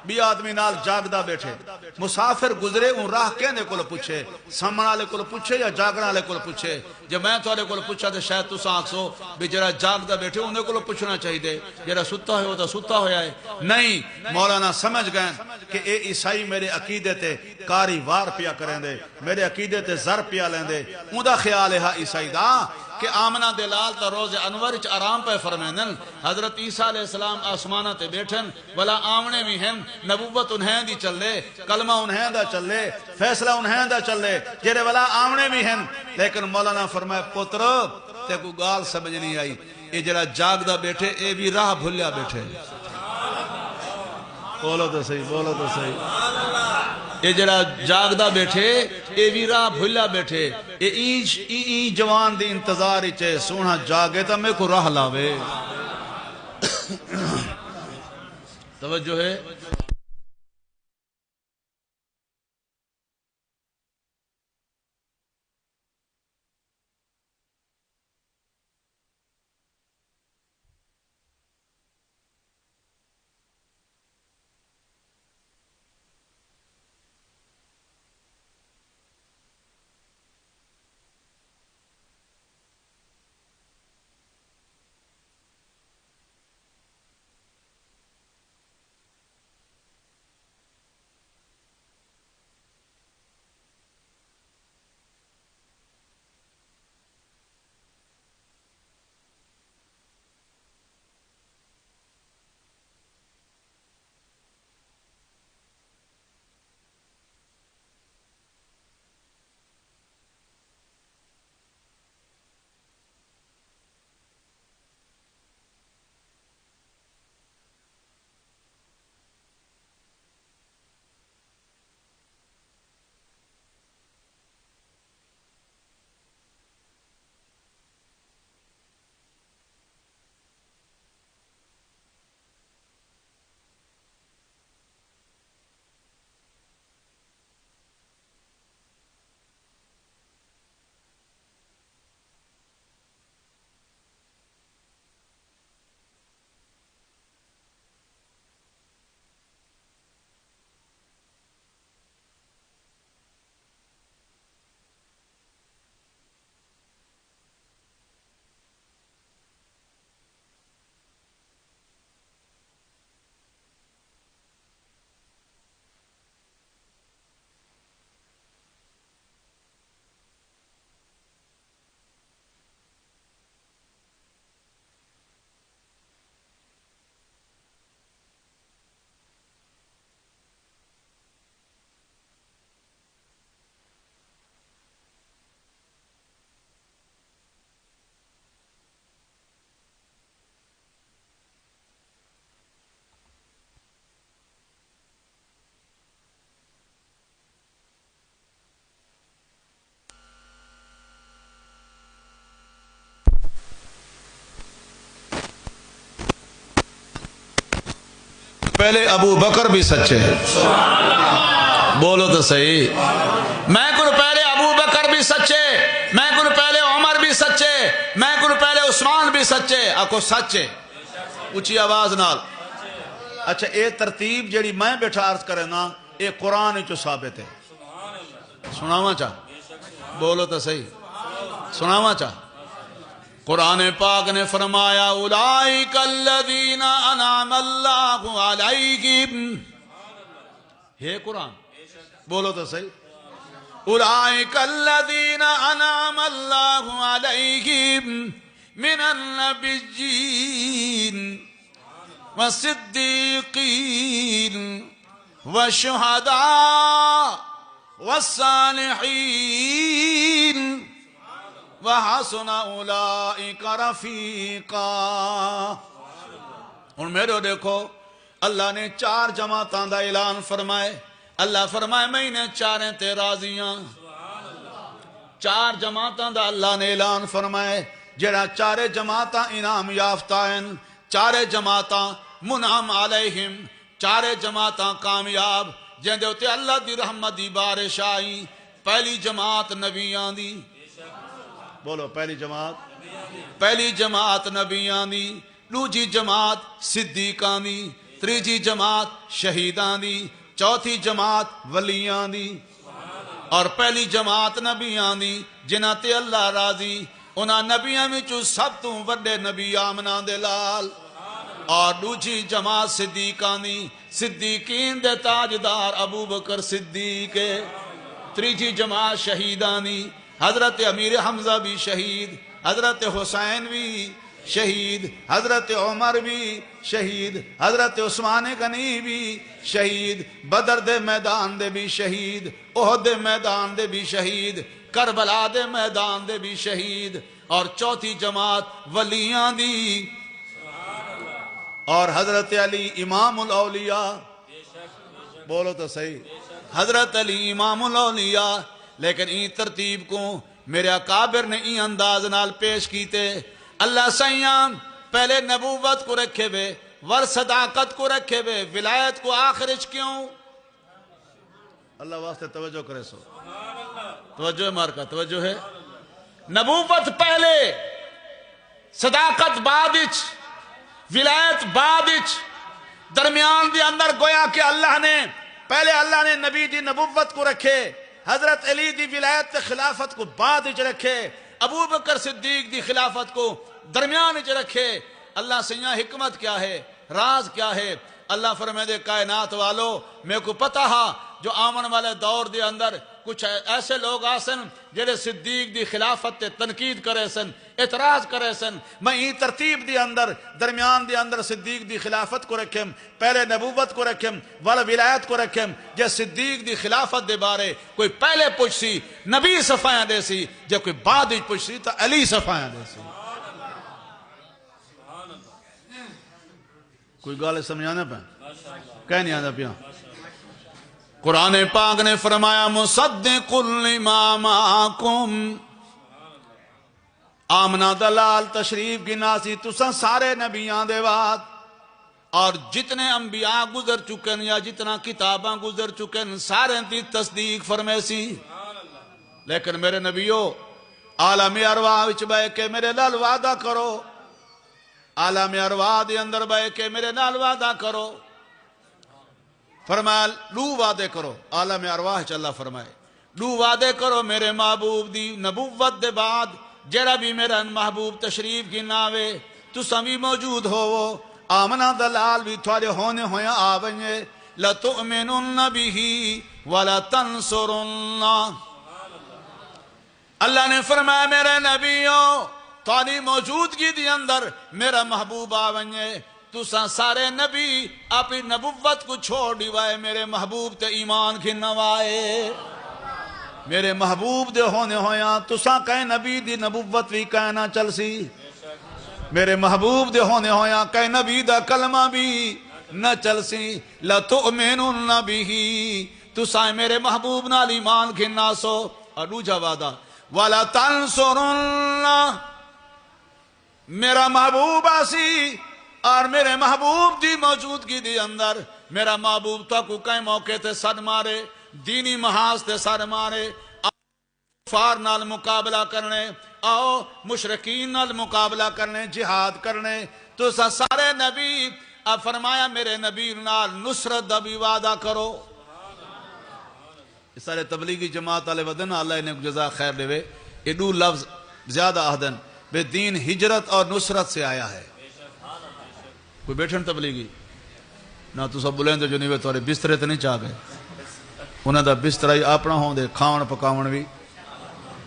بھی آدمی نال جاگدہ بیٹھے مسافر گزرے ان راہ کہنے کو پوچھے سامنے والے کو پوچھے یا جاگنے والے کو پوچھے جب میں تھوڑے کو پوچھا تو شاید تو آنکھ سو بھی جرا جاگدہ بیٹھے انہیں کو پوچھنا چاہیے جرا ستا ہوئے تو ستا ہویا ہے نہیں مولانا سمجھ گئے کہ اے عیسائی میرے عقیدے تے کاری وار پیا کریں دے میرے عقیدے تے زر پیا لیں دے ان دا خیال ہے عیسائی دا کہ آمنہ دلال تا روز انور اچ آرام پہ فرمینن حضرت عیسیٰ علیہ السلام آسمانہ تے بیٹھن ولا آمنے بھی ہیں نبوت انہیں دی چل لے کلمہ انہیں دا چل لے فیصلہ انہیں دا چل لے جیرے ولا آمنے بھی ہیں لیکن مولانا فرمائے پتر تے کو گال سمجھ نہیں آئی اے جرا جاگ دا بیٹھے اے بھی راہ بھلیا بیٹھے بولو تو صحیح اے جڑا جاگدہ بیٹھے اے بھی راہ بھلا بیٹھے اے جوان دی انتظار چے سونا جاگے تا میں کو راہ لاوے توجہ ہے پہلے ابو بکر بھی سچے، بولو تو صحیح، میں کو پہلے ابو بکر بھی سچے، میں کو پہلے عمر بھی سچے، میں کو پہلے عثمان بھی سچے، آکو سچے اچھی آواز نال۔ اچھا اے ترتیب جیڑی میں بیٹھا عرض کرے نا، اے قرآن چو ثابت ہے، سناواں چاہ، بولو تو صحیح، سناواں چاہ۔ قرآن پاک نے فرمایا اولئک الذین انعم اللہ علیہم، ہے قرآن، بولو تو صحیح، اولئک الذین انعم اللہ علیہم من النبیین والصدیقین والشہداء والصالحین وَحَسُنَ أُولَئِكَ رَفِيقًا۔ اور میرے دیکھو اللہ نے 4 جماعتاں دا اعلان فرمائے، اللہ فرمائے میں انہیں 4 تے راضیاں، 4 جماعتاں دا اللہ نے اعلان فرمائے، جڑا 4 جماعتاں انعام یافتہ ہیں، 4 جماعتاں منعم علیہم، 4 جماعتاں کامیاب جن دے اتے اللہ دی رحمت دی بارش آئی۔ پہلی جماعت نبیان دی، بولو پہلی جماعت نبیان دی، دوجی جماعت صدیقان دی، تیجی جماعت شہیدان دی، چوتھی جماعت ولیان دی، اور پہلی جماعت نبیان دی جنہاں تے اللہ راضی، انہاں نبیان میں چو سب تو وڈے نبی آمنہ دے لال، اور دوجی جماعت صدیقان دی، صدیقین دے تاجدار ابو بکر صدیق، تیجی جماعت شہیدان دی، حضرت امیر حمزہ بھی شہید، حضرت حسین بھی شہید، حضرت عمر بھی شہید، حضرت عثمان غنی بھی شہید، بدر دے میدان دے بھی شہید، احد دے میدان دے بھی شہید، کربلا دے میدان دے بھی شہید، اور چوتھی جماعت ولیاں دی، اور حضرت علی امام الاولیاء، بولو تو صحیح، حضرت علی امام الاولیاء۔ لیکن این ترتیب کو میرے اکابر نے این انداز نال پیش کیتے، اللہ سیام پہلے نبوت کو رکھے بے، ور صداقت کو رکھے بے، ولایت کو آخرش کیوں؟ اللہ واسطے توجہ کرے سو، توجہ ہے مارکا، توجہ ہے، نبوت پہلے، صداقت بعدچ، ولایت بعدچ، درمیان دی اندر گویا کہ اللہ نے پہلے اللہ نے نبی دی نبوت کو رکھے، حضرت علی دی ولایت خلافت کو بعد اچ رکھے، ابو بکر صدیق دی خلافت کو درمیان اچ رکھے۔ اللہ سیاں حکمت کیا ہے، راز کیا ہے؟ اللہ فرمائے دے کائنات والو میں کو پتا ہا جو آمن والے دور دے اندر کچھ ایسے لوگ آسن جڑے صدیق دی خلافت تے تنقید کرے سن، اعتراض کرے سن، میں ہی ترتیب دی اندر درمیان دی اندر صدیق دی خلافت کو رکھیں، پہلے نبوت کو رکھیں، والا ولایت کو رکھیں۔ جے صدیق دی خلافت دے بارے کوئی پہلے پوچھ سی نبی صفایاں دے سی، جے کوئی بعد پوچھ سی تو علی صفایاں دے سی۔ کوئی گالے سمجھانا پہ کہنے آنا پیا؟ قرآن پاک نے فرمایا مصدق لما معکم، آمنہ دلال تشریف کی ناسی تساں سارے نبیان دے بعد، اور جتنے انبیاء گزر چکن یا جتنا کتاباں گزر چکن سارے دی تصدیق فرمیسی۔ لیکن میرے نبیوں عالم ارواح وچ بے کے میرے نال وعدہ کرو، عالم ارواح دے اندر بے کے میرے نال وعدہ کرو، فرمایا لو وعدے کرو، عالم ارواح چ اللہ فرمائے لو وعدے کرو میرے محبوب دی نبوت دے بعد جڑا بھی میرا محبوب تشریف کی ناوے تساں بھی موجود ہوو، آمنہ دلال بھی تھوڑے ہونے ہویا آوئے، لَتُؤْمِنُنَّ بِهِ وَلَتَنْصُرُنَّ۔ اللہ نے فرمایا میرے نبیوں تھوڑی موجودگی دی اندر میرا محبوب آوئے، تساں سارے نبی اپنی نبوت کو چھوڑ دیوائے میرے محبوب تے ایمان کی نوائے، میرے محبوب دے ہونے ہویاں تساں کہیں نبی دی نبوت بھی کہنا چل سی، میرے محبوب دے ہونے ہویاں کہیں نبی دا کلمہ بھی نہ چل سی۔ لَتُؤْمِنُنَّ بِهِ، تساں میرے محبوب نال ایمان کی ناسو، اور دوجا وعدہ وَلَتَنْصُرُنَّ، میرا محبوب آسی اور میرے محبوب دی موجودگی دی اندر میرا محبوب تو کو کئی موقع تے سر مارے دینی محاذ تے سر مارے کفار نال مقابلہ کرنے آؤ مشرکین نال مقابلہ کرنے جہاد کرنے تو سارے نبی اب فرمایا میرے نبی نال نصرت دا بھی وعدہ کرو. اس سارے تبلیغی جماعت والے ودن اللہ انہیں جزا خیر دے وے یہ دو لفظ زیادہ آہدن بے دین ہجرت اور نصرت سے آیا ہے. کوئی بیٹھن تبلیغی نہ تو سب بلیں جو نہیں تھوڑے بسترے تے نہیں چاہ گئے انہاں دا بستر ہی اپنا ہوں دے کھاون پکاون بھی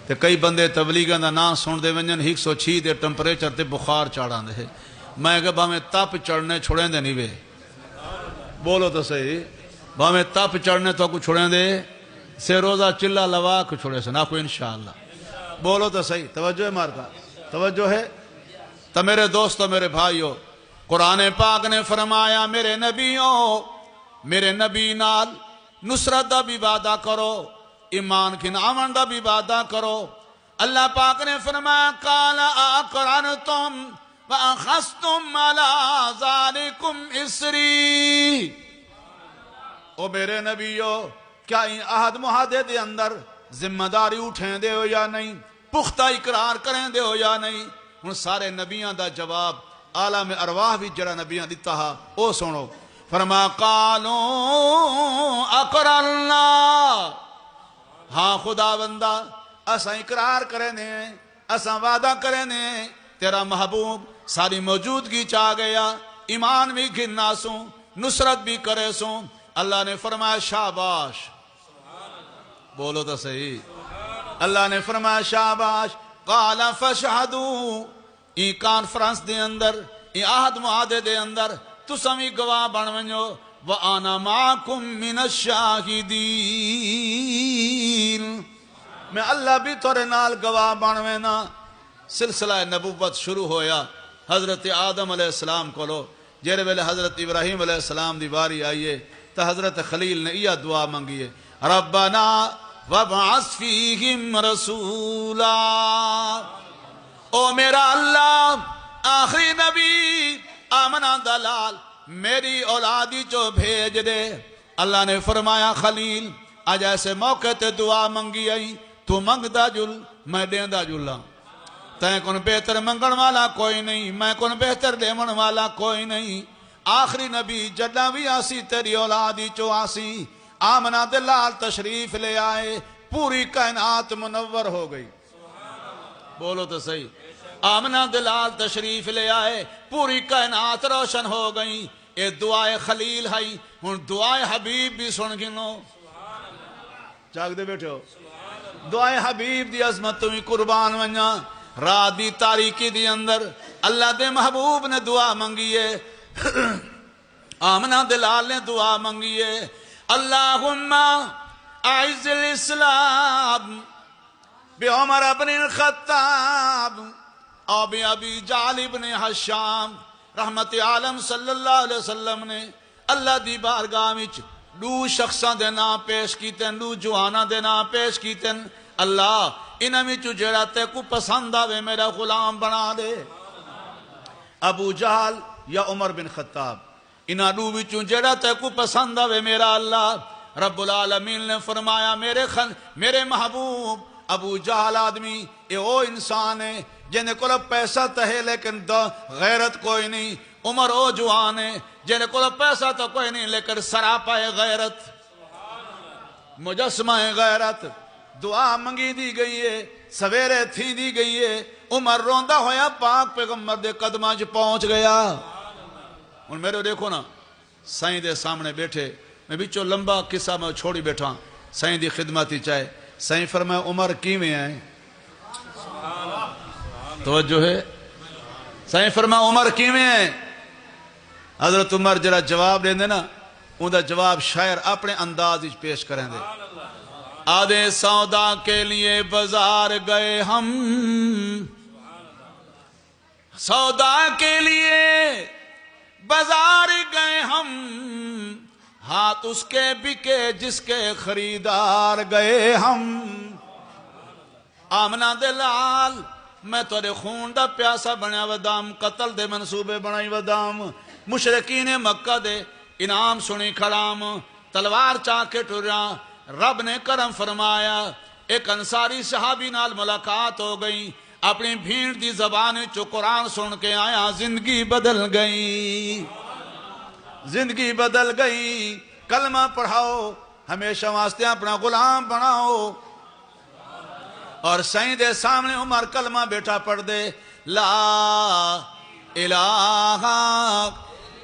تے کئی بندے تبلیغاں دا نام سن دے ونجن 106 دے ٹمپریچر تے بخار چاڑھان دے میں کہ باہیں تپ چڑھنے چھوڑیں دے نہیں وے بولو تو صحیح باہیں تپ چڑھنے تو کو چھوڑیں دے سے روزہ چلا لوا کو چھوڑے سے نہ کوئی انشاءاللہ بولو تو صحیح توجہ ہے مارکا توجہ ہے. تو میرے دوستو میرے بھائیو قرآن پاک نے فرمایا میرے نبیوں میرے نبی نال نصرت دا بھی وعدہ کرو ایمان کی نامن دا بھی وعدہ کرو. اللہ پاک نے فرمایا قال اقررتم واخذتم علی ذالکم اسری. او میرے نبیو کیا ان عہد معاہدے دے اندر ذمہ داری اٹھیں دے ہو یا نہیں پختہ اقرار کریں دے ہو یا نہیں. ان سارے نبیاں دا جواب عالم ارواح بھی جڑا نبیاں دیتا ہا او سنو فرما قالوا اقررنا ہاں خدا بندہ اساں اقرار کریں دے اساں وعدہ کریں دے تیرا محبوب ساری موجودگی چاہ گیا ایمان بھی گھننا سوں نصرت بھی کرے سوں. اللہ نے فرمایا شاباش بولو تو صحیح اللہ نے فرمایا شاباش قال فشہدو ای کانفرنس دے اندر ای عہد معاہدے دے اندر تو سمی گواہ بن ونجو وَأَنَا مَعَكُم مِّنَ الشَّاهِدِينَ میں اللہ بھی تورے نال گواہ بن وینا. سلسلہ نبوت شروع ہویا حضرت آدم علیہ السلام کو لو جیرے ویلے حضرت ابراہیم علیہ السلام دی باری آئیے تو حضرت خلیل نے یہ دعا منگیے ربنا وابعث فیہم رسولا. او میرا اللہ آخری نبی آمنہ دلال میری اولادی جو بھیج دے. اللہ نے فرمایا خلیل آج ایسے موقع تے دعا منگی آئی تو منگ دا جل میں دیں دا جلا تین کن بہتر منگن والا کوئی نہیں میں کن بہتر دیمن والا کوئی نہیں. آخری نبی جڈا بھی آسی تیری اولادی چو آسی آمنہ دلال تشریف لے آئے پوری کائنات منور ہو گئی. بولو تو صحیح آمنہ دلال تشریف لے آئے پوری کائنات روشن ہو گئی. اے دعائے خلیل ہے ہن دعائے حبیب بھی سن گنو جاگ دے بیٹھے ہو دعائے حبیب دی عظمت تمہیں قربان ونجا. رات دی تاریکی دی اندر اللہ دے محبوب نے دعا منگیے آمنہ دلال نے دعا منگیے اللہم اعز الاسلام بعمر ابن الخطاب او بی ابی جعل ابن حشام رحمت عالم صلی اللہ علیہ وسلم نے اللہ دی بارگاہ وچ دو شخصاں دے نام پیش کیتن دو جواناں دے نام پیش کیتن. اللہ انہاں وچ جڑا تے کو پسند آوے میرا غلام بنا دے. ابو جہل یا عمر بن خطاب انہاں دو وچ جڑا تے کو پسند آوے میرا اللہ رب العالمین نے فرمایا میرے محبوب ابو جہل آدمی اے او انسان ہے جنہیں کو پیسہ تہے لیکن غیرت کوئی نہیں. عمر او جوان ہے جنہیں کو پیسہ تو کوئی نہیں لیکن سراپا ہے غیرت مجسمہ ہے غیرت. دعا منگی دی گئی ہے سویرے تھی دی گئی ہے. عمر روندہ ہویا پاک پیغمبر دے قدمہ جو پہنچ گیا. ان میرے دیکھو نا سائیں دے سامنے بیٹھے میں بچو لمبا قصہ میں چھوڑی بیٹھا سائیں دی خدمتی چاہے سائیں فرمائے عمر کی میں آئے توجہ ہے سائیں فرمائے عمر کی میں آئے. حضرت عمر جرا جواب دیں دے نا ان دا جواب شاعر اپنے انداز پیش کریں دے. آدھے سودا کے لیے بازار گئے ہم سودا کے لیے بازار گئے ہم ہاتھ اس کے بکے جس کے خریدار گئے ہم. آمنہ دلال میں تھوڑے خون دا پیاسا بنیا ودام قتل دے منصوبے بنائی ودام مشرکین مکہ دے انعام سنی کھڑام تلوار چاہ کے ٹریا رب نے کرم فرمایا ایک انصاری صحابی نال ملاقات ہو گئی اپنی بھیڑ دی زبان چو قرآن سن کے آیا زندگی بدل گئی زندگی بدل گئی کلمہ پڑھاؤ ہمیشہ واسطے اپنا غلام بناؤ اور سائیں دے سامنے عمر کلمہ بیٹا پڑھ دے لا الہ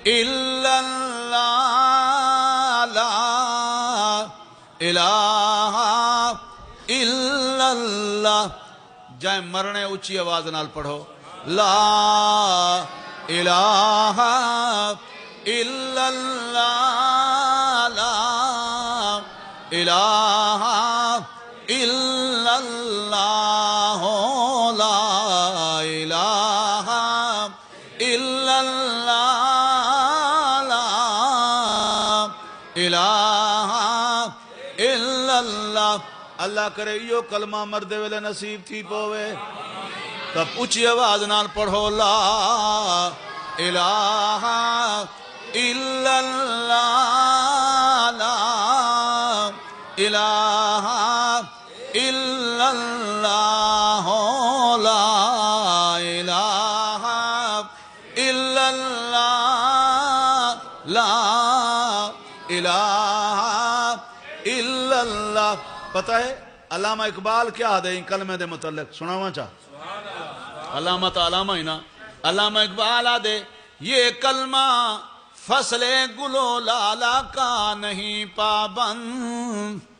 الا اللہ لا الہ الا اللہ جائیں مرنے اچھی آواز نال پڑھو لا الہ الا اللہ لا الہ الا اللہ لا الہ الا اللہ لا الہ الا اللہ اللہ کرے یہ کلمہ مردے ویلے نصیب تھی پوے تب اچھی آواز نال پڑھو لا الہ الا اللہ لا الہ الا اللہ لا الہ الا اللہ لا الہ الا اللہ پتہ ہے علامہ اقبال کیا دے ان کلمے دے متعلق سناواں چاہ علامہ ہی نا علامہ اقبال دے یہ کلمہ فصل گلو لالا کا نہیں پابند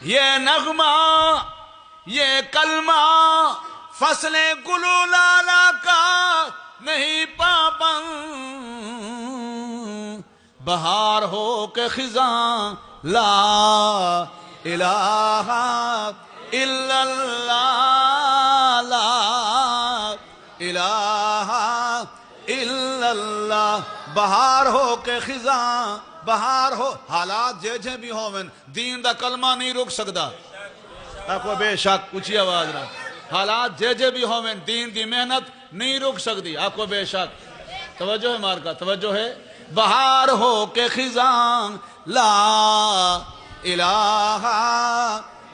یہ نغمہ یہ کلمہ فصل گلو لالا کا نہیں پابند بہار ہو کے خزاں لا الہ الا اللہ لا الہ الا اللہ بہار ہو کے خزاں بہار ہو حالات جے بھی ہوون دین دا کلمہ نہیں رک سکتا آپ بے شک اچھی آواز رہا حالات جے بھی ہوون دین دی محنت نہیں رک سکتی آپ کو بے شک توجہ ہے مارکا توجہ ہے بہار ہو کے خزاں لا الہ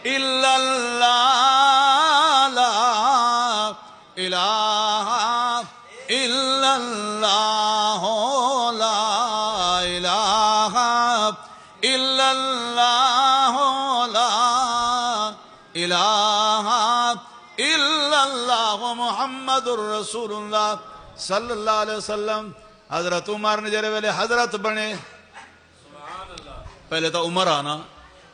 الا اللہ لا الہ الا اللہ لا الہ الا اللہ لا الہ الا اللہ محمد الرسول اللہ صلی اللہ علیہ وسلم حضرت عمر نے جرے ویلے حضرت بنے پہلے تو عمر آنا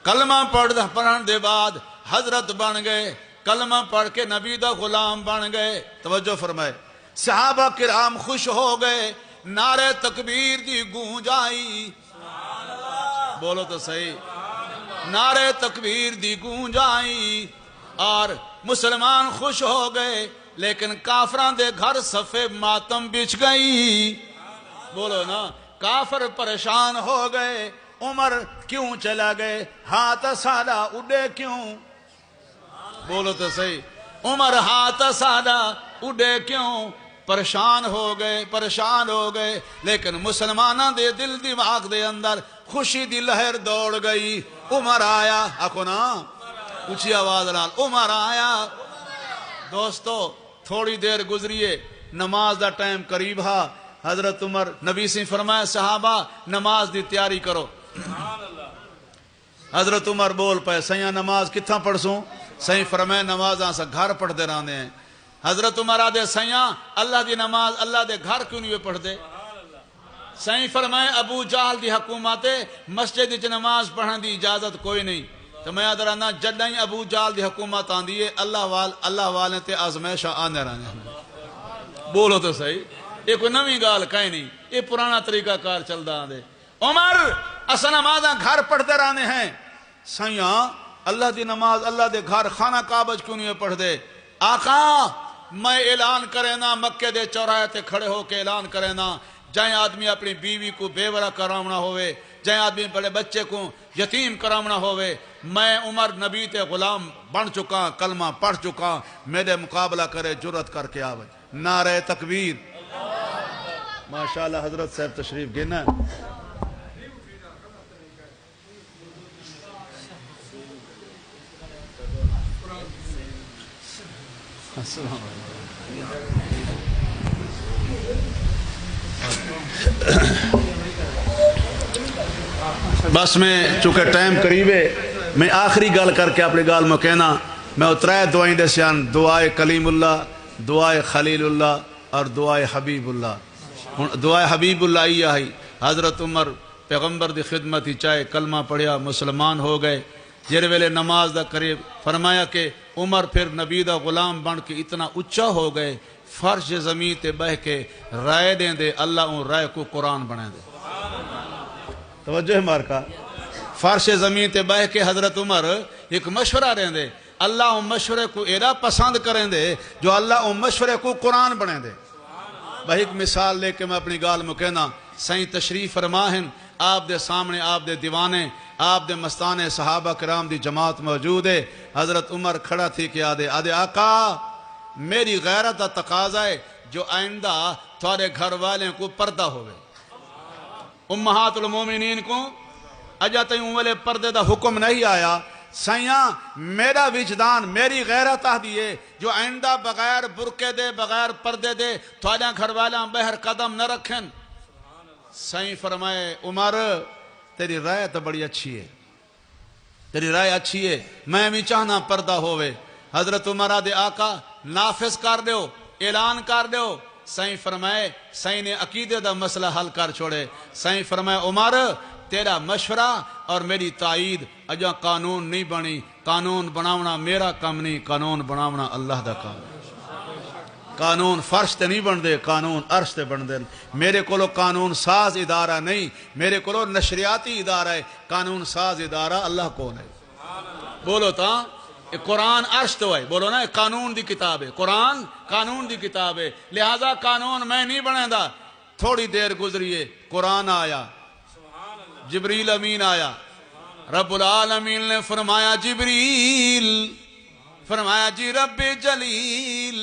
کلمہ پڑھن دے بعد حضرت بن گئے کلمہ پڑھ کے نبی دا غلام بن گئے توجہ فرمائے صحابہ کرام خوش ہو گئے نعرہ تکبیر دی گونج آئی بولو تو صحیح نعرہ تکبیر دی گونج آئی اور مسلمان خوش ہو گئے لیکن کافران دے گھر صفے ماتم بچ گئی بولو نا کافر پریشان ہو گئے عمر کیوں چلا گئے ہاتھ سادہ اڑے کیوں بولو تو صحیح عمر ہاتھ سادہ اڑے کیوں پریشان ہو گئے لیکن مسلمانہ دے دل دماغ دے اندر خوشی دی لہر دوڑ گئی عمر آیا آکھو نا اچھی آواز نال عمر آیا دوستو تھوڑی دیر گزریے نماز دا ٹائم قریب ہا حضرت عمر نبی سے فرمایا صحابہ نماز دی تیاری کرو حضرت عمر بول پائے سیاں نماز کتھاں پڑھ سوں سیاں فرمایا نماز آنسا گھر پڑھ دے راندے ہیں حضرت عمر آدھے سیاں اللہ دی نماز اللہ دے گھر کیوں نہیں پڑھ دے سیاں فرمایا ابو جہل دی حکومت مسجد وچ نماز پڑھن دی اجازت کوئی نہیں تو میں آدھر آنا جدائیں ابو جہل دی حکومت آن دیئے اللہ والے تے آزمائشہ آنے رہنے بولو تو صحیح یہ کوئی نویں گال کہیں نہیں یہ پرانا طریقہ کار چل دا دے عمر اسا نمازاں گھر پڑھتے رہنے ہیں سیاں اللہ دی نماز اللہ دے گھر خانہ کعبہ کیوں نہیں پڑھ دے آقا میں اعلان کرے نا مکے دے چوراہے تے کھڑے ہو کے اعلان کرے نا جائیں آدمی اپنی بیوی کو بیورہ کراؤنا ہوئے جائیں آدمی بڑے بچے کو یتیم کرامنا ہوئے میں عمر نبی تے غلام بن چکا کلمہ پڑھ چکا میرے مقابلہ کرے جرت کر کے آوے نعرہ تکبیر ماشاءاللہ حضرت صاحب تشریف گنا بس میں چونکہ ٹائم قریب ہے میں آخری گل کر کے اپنی گال میں کہنا میں اترائے دعائیں دے سیان دعائے کلیم اللہ دعائے خلیل اللہ اور دعائے حبیب اللہ دعائے حبیب اللہ ہی آئی حضرت عمر پیغمبر دی خدمت ہی چاہے کلمہ پڑھیا مسلمان ہو گئے جر ویلے نماز دا قریب فرمایا کہ عمر پھر نبی دا غلام بن کے اتنا اچھا ہو گئے فرش زمین تے بہ کے رائے دیں دے اللہ ان رائے کو قرآن بنے دے توجہ مارکا فرش زمین تے بہ کے حضرت عمر ایک مشورہ رہیں دے اللہ ان مشورے کو ایرا پسند کریں دے جو اللہ ان مشورے کو قرآن بنے دے بھائی ایک مثال لے کے میں اپنی گال میں کہنا سائیں تشریف فرماہن آپ دے سامنے آپ دے دیوانے آپ دے مستانے صحابہ کرام دی جماعت موجود ہے حضرت عمر کھڑا تھی کہ آدھے آقا میری غیرت دا تقاضا ہے جو آئندہ تھوڑے گھر والے کو پردہ ہوئے امہات المومنین کو اجا تیوں والے پردے دا حکم نہیں آیا سیاں میرا وجدان میری غیرت آدھیے جو آئندہ بغیر برکے دے بغیر پردے دے تھوڑا گھر والا بہر قدم نہ رکھیں سائیں فرمائے عمر تیری رائے تو بڑی اچھی ہے تیری رائے اچھی ہے میں بھی چاہنا پردہ ہوئے حضرت عمر آدھے آقا نافذ کر دیو اعلان کر دیو سائیں فرمائے سائیں نے عقیدے دا مسئلہ حل کر چھوڑے سائیں فرمائے عمر تیرا مشورہ اور میری تائید اجا قانون نہیں بنی قانون بناونا میرا کام نہیں قانون بناونا اللہ دا کام قانون فرش تے نہیں بن دے قانون عرش تے بن دے میرے کولو قانون ساز ادارہ نہیں میرے کولو نشریاتی ادارہ ہے قانون ساز ادارہ اللہ کون ہے بولو تا قرآن عرش تو ہے بولو نا قانون دی کتاب ہے قرآن قانون دی کتاب ہے لہذا قانون میں نہیں بنے دا تھوڑی دیر گزریے قرآن آیا جبریل امین آیا رب العالمین نے فرمایا جبریل فرمایا جی رب جلیل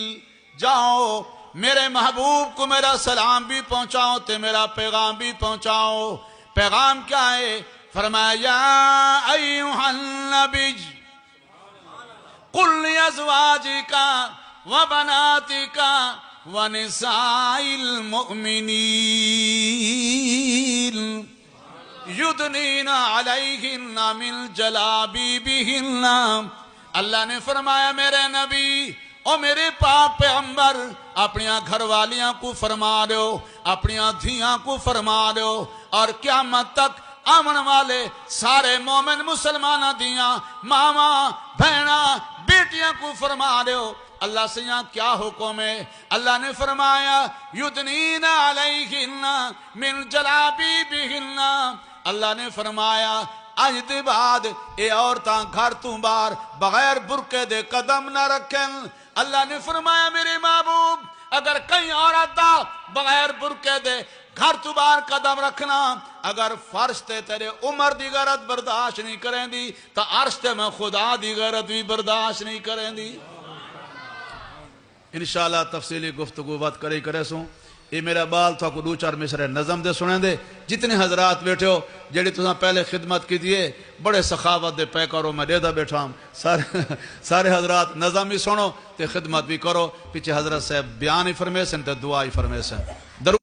جاؤ میرے محبوب کو میرا سلام بھی پہنچاؤ تے میرا پیغام بھی پہنچاؤ پیغام کیا ہے فرمایا یا ایوہ النبی قل لأزواجک وبناتک ونساء المؤمنین یدنین علیہن من جلابیبہن اللہ نے فرمایا میرے نبی او میرے پاک پیغمبر اپنیاں گھر والیاں کو فرما دو اپنیاں دھیاں کو فرما دو اور قیامت تک آمن والے سارے مومن مسلمانہ دیاں ماما بہنا بیٹیاں کو فرما دو اللہ سے یہاں کیا حکم ہے اللہ نے فرمایا یدنین علیہن من جلابیبہن اللہ نے فرمایا آج دے بعد اے عورتاں گھر تو باہر بغیر برکے دے قدم نہ رکھیں اللہ نے فرمایا میرے محبوب اگر کئی عورتاں بغیر برکے دے گھر تو باہر قدم رکھنا اگر فرش تے تیرے عمر دی غیرت برداشت نہیں کریں دی تو عرش تے میں خدا دی غیرت بھی برداشت نہیں کریں دی انشاءاللہ تفصیلی گفتگو بات کرے سوں یہ میرا بال تھا کو دو چار مصرے نظم دے سنیں دے جتنے حضرات بیٹھے ہو جیڑی تُساں پہلے خدمت کی دیئے بڑے سخاوت دے پیکاروں میں دے دا بیٹھا ہوں سارے حضرات نظم ہی سنو تے خدمت بھی کرو پیچھے حضرت صاحب بیان ہی فرمیسن تے دعا ہی فرمیسن